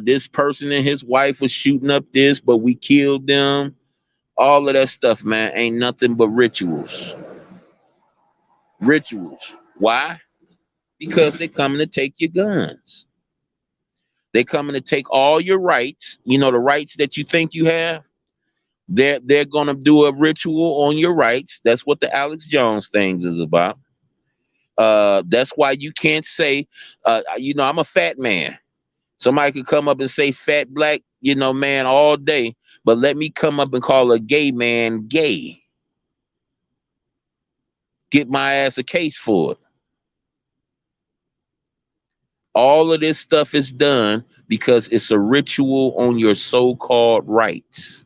this person and his wife was shooting up this, but we killed them. All of that stuff, man, ain't nothing but rituals. Rituals. Why? Because they're coming to take your guns. They're coming to take all your rights. You know, the rights that you think you have. They're gonna do a ritual on your rights. That's what the Alex Jones things is about. That's why you can't say, I'm a fat man. Somebody could come up and say fat black, man all day, but let me come up and call a gay man gay. Get my ass a case for it. All of this stuff is done because it's a ritual on your so-called rights.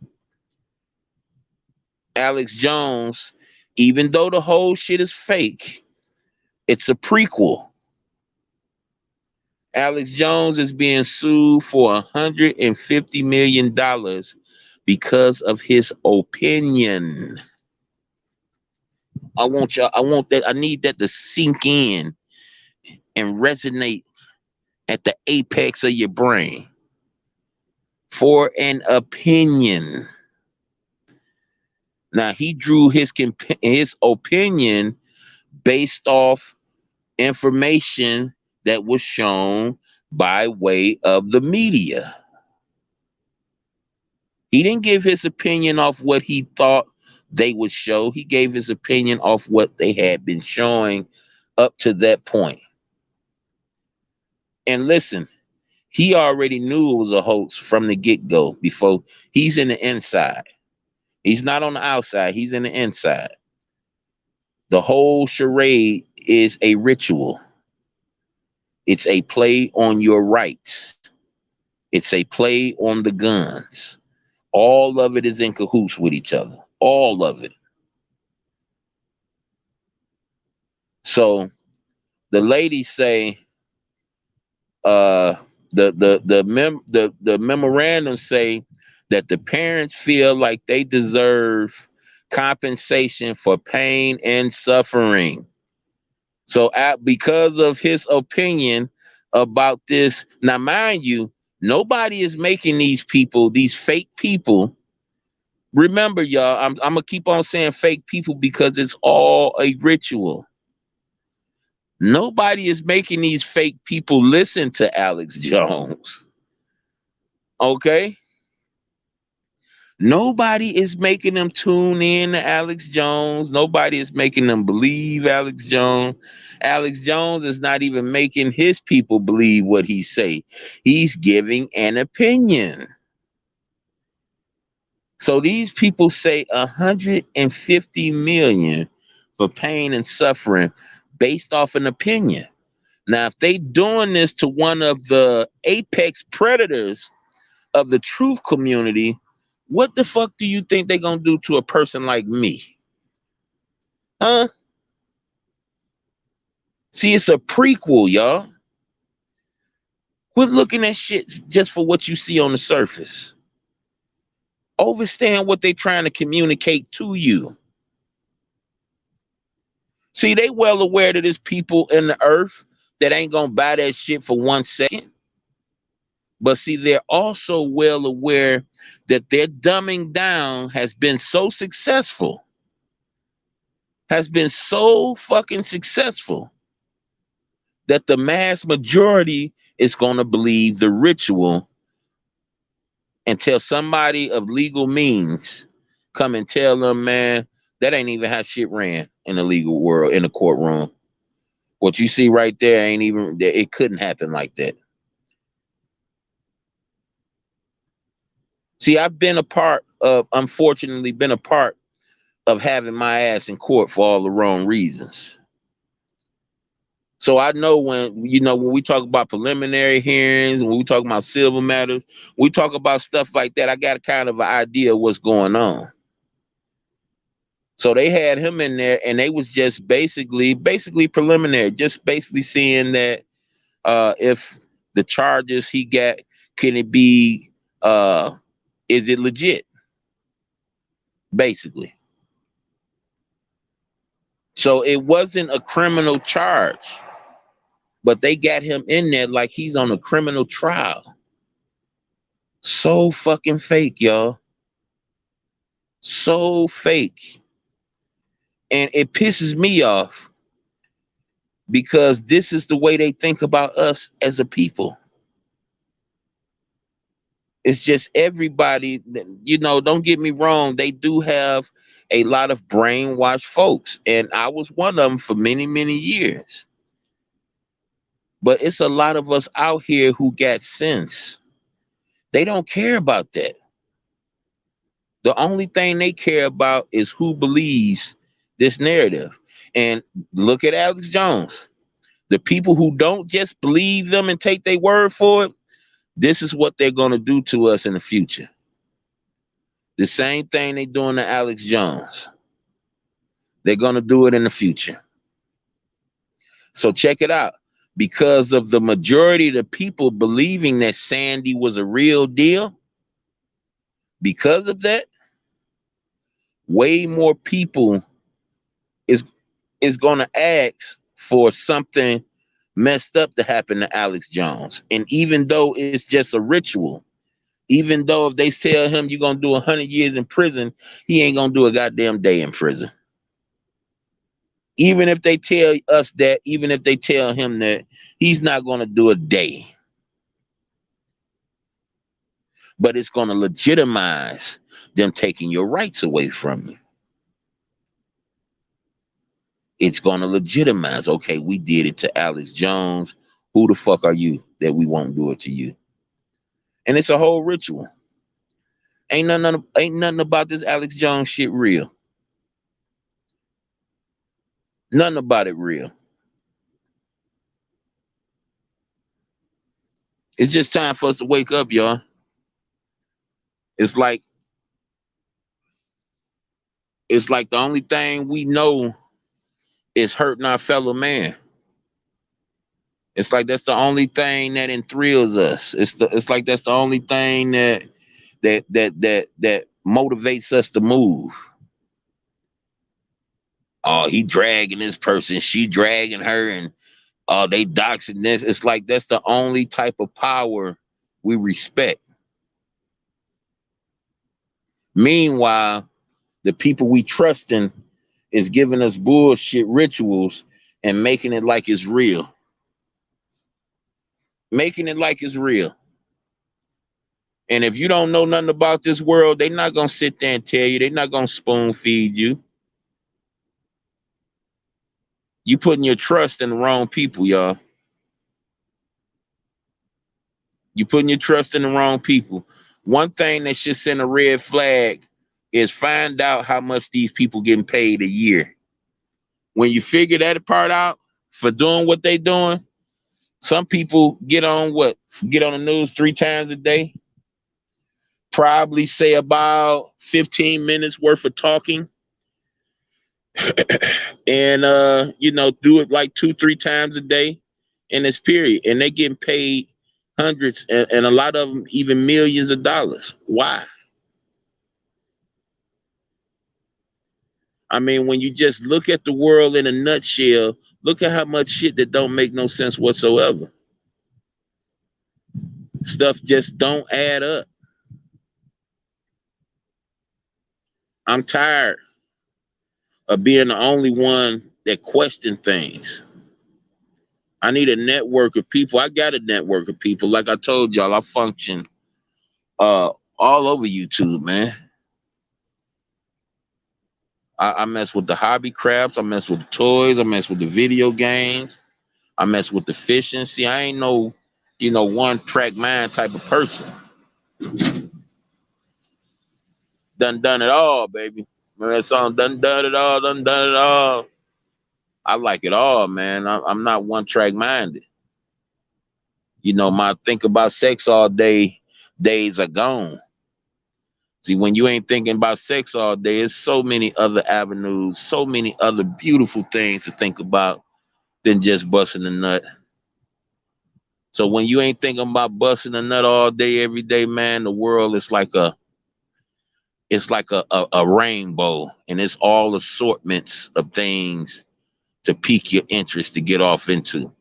Alex Jones, even though the whole shit is fake, it's a prequel. Alex Jones is being sued for $150 million because of his opinion. I need that to sink in and resonate at the apex of your brain. For an opinion. Now, he drew his opinion based off information that was shown by way of the media. He didn't give his opinion off what he thought they would show. He gave his opinion off what they had been showing up to that point. And listen, he already knew it was a hoax from the get-go. Before he's in the inside. He's not on the outside, he's in the inside. The whole charade is a ritual. It's a play on your rights. It's a play on the guns. All of it is in cahoots with each other. All of it. So the ladies say, the memorandum say that the parents feel like they deserve compensation for pain and suffering. So because of his opinion about this, now mind you, nobody is making these people, these fake people. Remember, y'all, I'm gonna keep on saying fake people because it's all a ritual. Nobody is making these fake people listen to Alex Jones. Okay? Nobody is making them tune in to Alex Jones. Nobody is making them believe Alex Jones. Alex Jones is not even making his people believe what he say. He's giving an opinion. So these people say 150 million for pain and suffering based off an opinion. Now, if they doing this to one of the apex predators of the truth community, what the fuck do you think they're gonna do to a person like me? Huh? See, it's a prequel, y'all. Quit looking at shit just for what you see on the surface. Understand what they're trying to communicate to you. See, they well aware that there's people in the earth that ain't gonna buy that shit for 1 second. But see, they're also well aware that their dumbing down has been so successful, has been so fucking successful, that the mass majority is going to believe the ritual until somebody of legal means come and tell them, man, that ain't even how shit ran in the legal world, in the courtroom. What you see right there ain't even, it couldn't happen like that. See, I've been a part of, unfortunately, been a part of having my ass in court for all the wrong reasons. So I know when we talk about preliminary hearings, when we talk about civil matters, we talk about stuff like that, I got kind of an idea of what's going on. So they had him in there, and they was just basically preliminary, just basically seeing that if the charges he got, can it be, is it legit? Basically. So it wasn't a criminal charge, but they got him in there like he's on a criminal trial. So fucking fake, y'all. So fake. And it pisses me off because this is the way they think about us as a people. It's just everybody, you know, don't get me wrong, they do have a lot of brainwashed folks. And I was one of them for many, many years. But it's a lot of us out here who got sense. They don't care about that. The only thing they care about is who believes this narrative. And look at Alex Jones. The people who don't just believe them and take their word for it, this is what they're going to do to us in the future. The same thing they're doing to Alex Jones. They're going to do it in the future. So check it out. Because of the majority of the people believing that Sandy was a real deal, because of that, way more people is going to ask for something messed up to happen to Alex Jones. And even though it's just a ritual, even though if they tell him you're going to do 100 years in prison, he ain't going to do a goddamn day in prison. Even if they tell us that, even if they tell him that, he's not going to do a day. But it's going to legitimize them taking your rights away from you. It's going to legitimize, okay, we did it to Alex Jones. Who the fuck are you that we won't do it to you? And it's a whole ritual. Ain't nothing about this Alex Jones shit real. Nothing about it real. It's just time for us to wake up, y'all. It's like the only thing we know is hurting our fellow man. It's like that's the only thing that enthralls us. It's like that's the only thing that motivates us to move. Oh, he dragging this person, she dragging her, and oh, they doxing this. It's like that's the only type of power we respect. Meanwhile, the people we trust in is giving us bullshit rituals and making it like it's real. Making it like it's real. And if you don't know nothing about this world, they're not going to sit there and tell you. They're not going to spoon feed you. You putting your trust in the wrong people, y'all. You putting your trust in the wrong people. One thing that should send a red flag is find out how much these people getting paid a year. When you figure that part out for doing what they doing, some people get on the news 3 times a day, probably say about 15 minutes worth of talking, and do it like 2-3 times a day in this period, and they getting paid hundreds and a lot of them even millions of dollars. Why? I mean, when you just look at the world in a nutshell, look at how much shit that don't make no sense whatsoever. Stuff just don't add up. I'm tired of being the only one that question things. I need a network of people. I got a network of people. Like I told y'all, I function all over YouTube, man. I mess with the hobby crafts. I mess with the toys. I mess with the video games. I mess with the fishing. See, I ain't no, one track mind type of person. Done it all, baby. Remember that song? Done it all. Done it all. I like it all, man. I'm not one track minded. My think about sex all day days are gone. See, when you ain't thinking about sex all day, there's so many other avenues, so many other beautiful things to think about than just busting a nut. So when you ain't thinking about busting a nut all day, every day, man, the world is like a rainbow, and it's all assortments of things to pique your interest to get off into.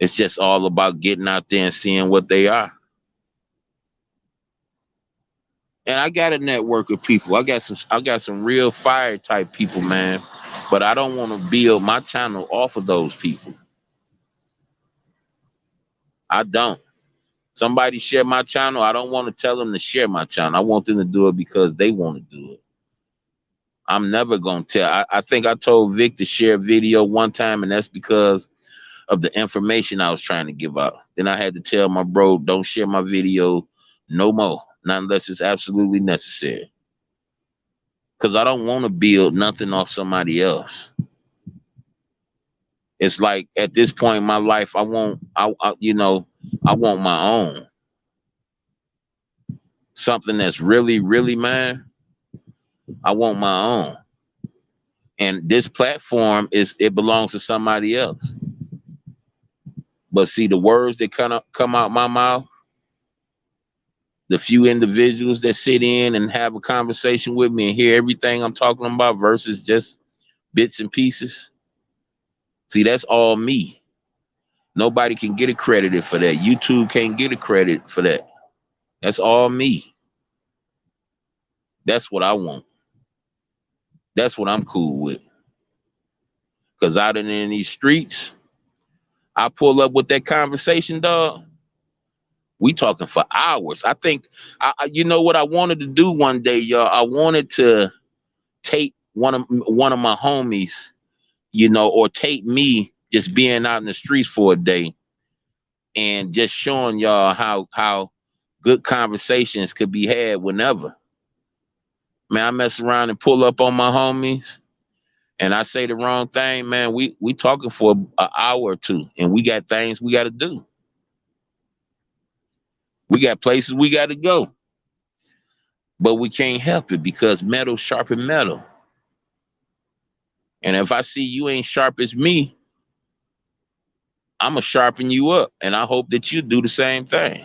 It's just all about getting out there and seeing what they are. And I got a network of people. I got some real fire type people, man. But I don't want to build my channel off of those people. I don't. Somebody share my channel. I don't want to tell them to share my channel. I want them to do it because they want to do it. I'm never gonna tell. I think I told Vic to share a video one time, and that's because of the information I was trying to give out. Then I had to tell my bro, don't share my video no more, not unless it's absolutely necessary. Because I don't want to build nothing off somebody else. It's like at this point in my life, I want my own. Something that's really, really mine. I want my own. And this platform it belongs to somebody else. But see, the words that come out my mouth, the few individuals that sit in and have a conversation with me and hear everything I'm talking about versus just bits and pieces. See, that's all me. Nobody can get accredited for that. YouTube can't get accredited for that. That's all me. That's what I want. That's what I'm cool with. Because out in these streets, I pull up with that conversation, dog. We talking for hours. I think, you know what I wanted to do one day, y'all? I wanted to tape one of my homies, or tape me just being out in the streets for a day and just showing y'all how good conversations could be had whenever. Man, I mess around and pull up on my homies and I say the wrong thing, man. We talking for an hour or two and we got things we got to do. We got places we got to go. But we can't help it because metal sharpen metal. And if I see you ain't sharp as me, I'm going to sharpen you up. And I hope that you do the same thing.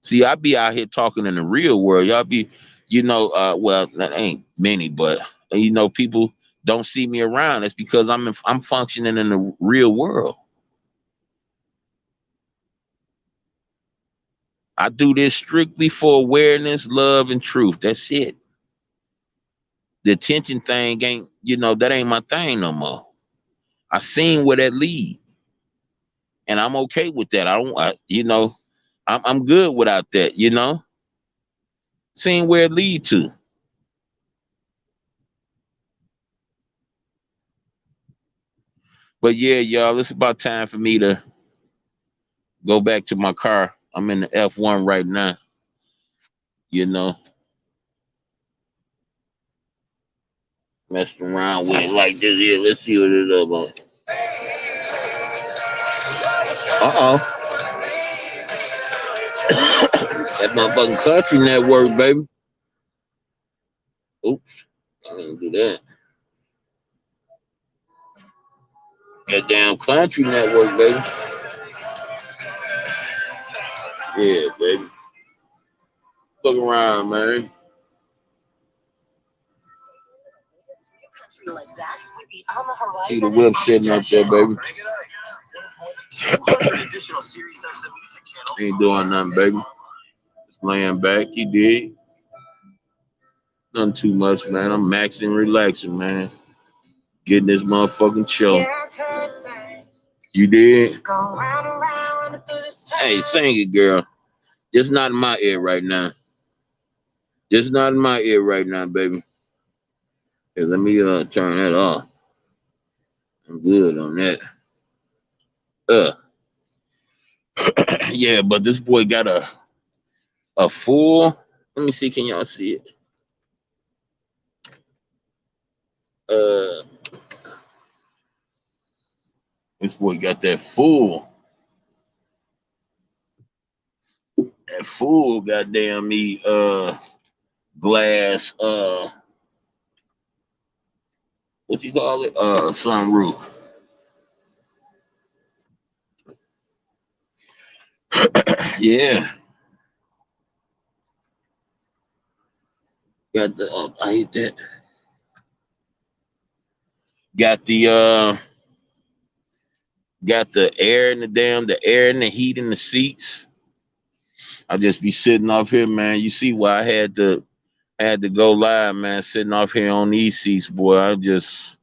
See, I be out here talking in the real world. Y'all be, well, that ain't many, but, people don't see me around. It's because I'm functioning in the real world. I do this strictly for awareness, love, and truth. That's it. The attention thing ain't, that ain't my thing no more. I seen where that lead. And I'm okay with that. I'm good without that, Seeing where it lead to. But yeah, y'all, it's about time for me to go back to my car. I'm in the F1 right now. Messing around with it like this here. Let's see what it's about. Uh-oh. That motherfucking country network, baby. Oops. I didn't do that. That damn country network, baby. Yeah, baby. Look around, man. See the whip sitting up there, baby. Ain't doing nothing, baby. Just laying back. You did. Nothing too much, man. I'm maxing, relaxing, man. Getting this motherfucking show. You did? Hey, sing it, girl. Just not in my ear right now. Just not in my ear right now, baby. Hey, let me turn that off. I'm good on that. Yeah, but this boy got a full. Let me see. Can y'all see it? This boy got that full. That full goddamn me glass what you call it? Sunroof. Yeah. Got the I hate that. Got the air in the air and the heat in the seats. I just be sitting off here, man. You see why I had to go live, man. Sitting off here on these seats, boy. I'm just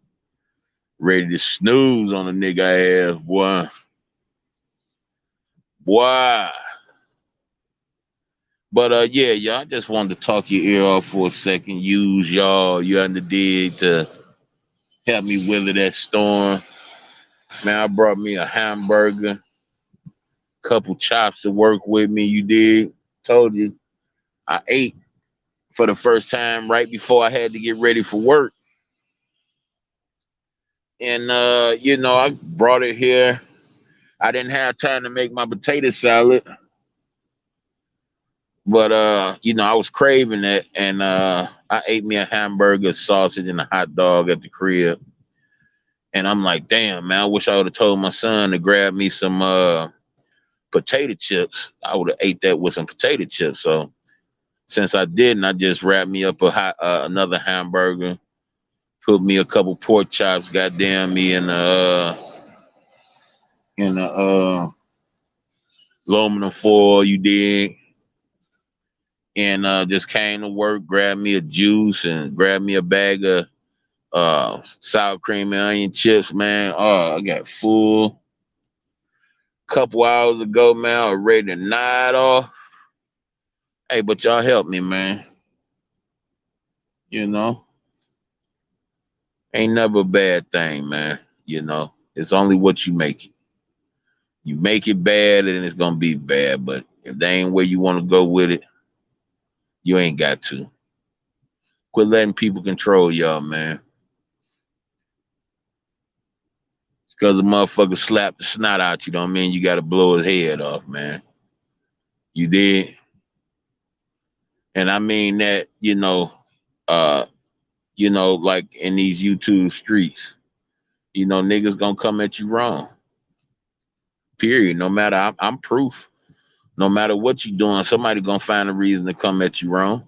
ready to snooze on a nigga ass, boy. Wow. But yeah, y'all, I just wanted to talk your ear off for a second. Use y'all, you underdid, to help me weather that storm. Man, I brought me a hamburger, couple chops to work with me. You did. Told you. I ate for the first time right before I had to get ready for work. And I brought it here. I didn't have time to make my potato salad, but I was craving it, and I ate me a hamburger, sausage, and a hot dog at the crib. And I'm like, damn, man, I wish I would have told my son to grab me some potato chips. I would have ate that with some potato chips. So since I didn't, I just wrapped me up another hamburger, put me a couple pork chops, goddamn me in a aluminum foil, you dig, and just came to work, grabbed me a juice and grabbed me a bag of sour cream and onion chips, man. Oh, I got full. Couple hours ago, man, I was ready to nod off. Hey, but y'all help me, man. You know, ain't never a bad thing, man. It's only what you make it. You make it bad, and it's gonna be bad. But if they ain't where you want to go with it, you ain't got to. Quit letting people control y'all, man. Because a motherfucker slapped the snot out you don't mean you got to blow his head off, man. You did. And I mean that, like in these YouTube streets, niggas gonna come at you wrong. Period. No matter, I'm proof. No matter what you doing, somebody gonna find a reason to come at you wrong.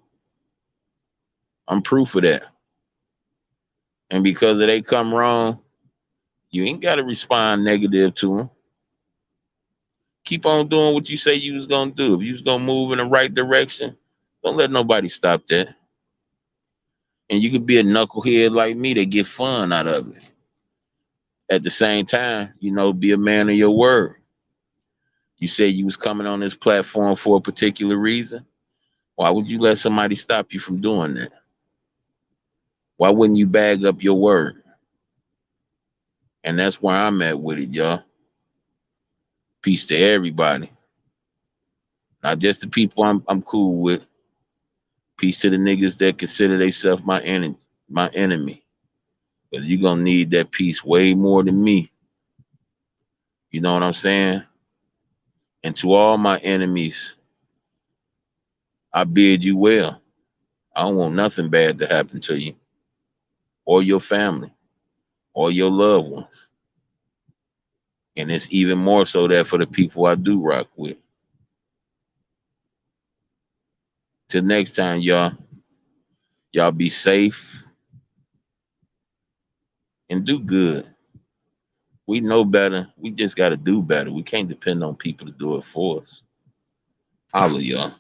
I'm proof of that. And because they come wrong, you ain't gotta respond negative to them. Keep on doing what you say you was gonna do. If you was gonna move in the right direction, don't let nobody stop that. And you could be a knucklehead like me that get fun out of it. At the same time, be a man of your word. You said you was coming on this platform for a particular reason. Why would you let somebody stop you from doing that? Why wouldn't you bag up your word? And that's where I'm at with it, y'all. Peace to everybody. Not just the people I'm cool with. Peace to the niggas that consider themselves my enemy. Because you're gonna need that peace way more than me. You know what I'm saying? And to all my enemies, I bid you well. I don't want nothing bad to happen to you or your family or your loved ones. And it's even more so that for the people I do rock with. Till next time, y'all be safe and do good. We know better. We just got to do better. We can't depend on people to do it for us. Holla, y'all.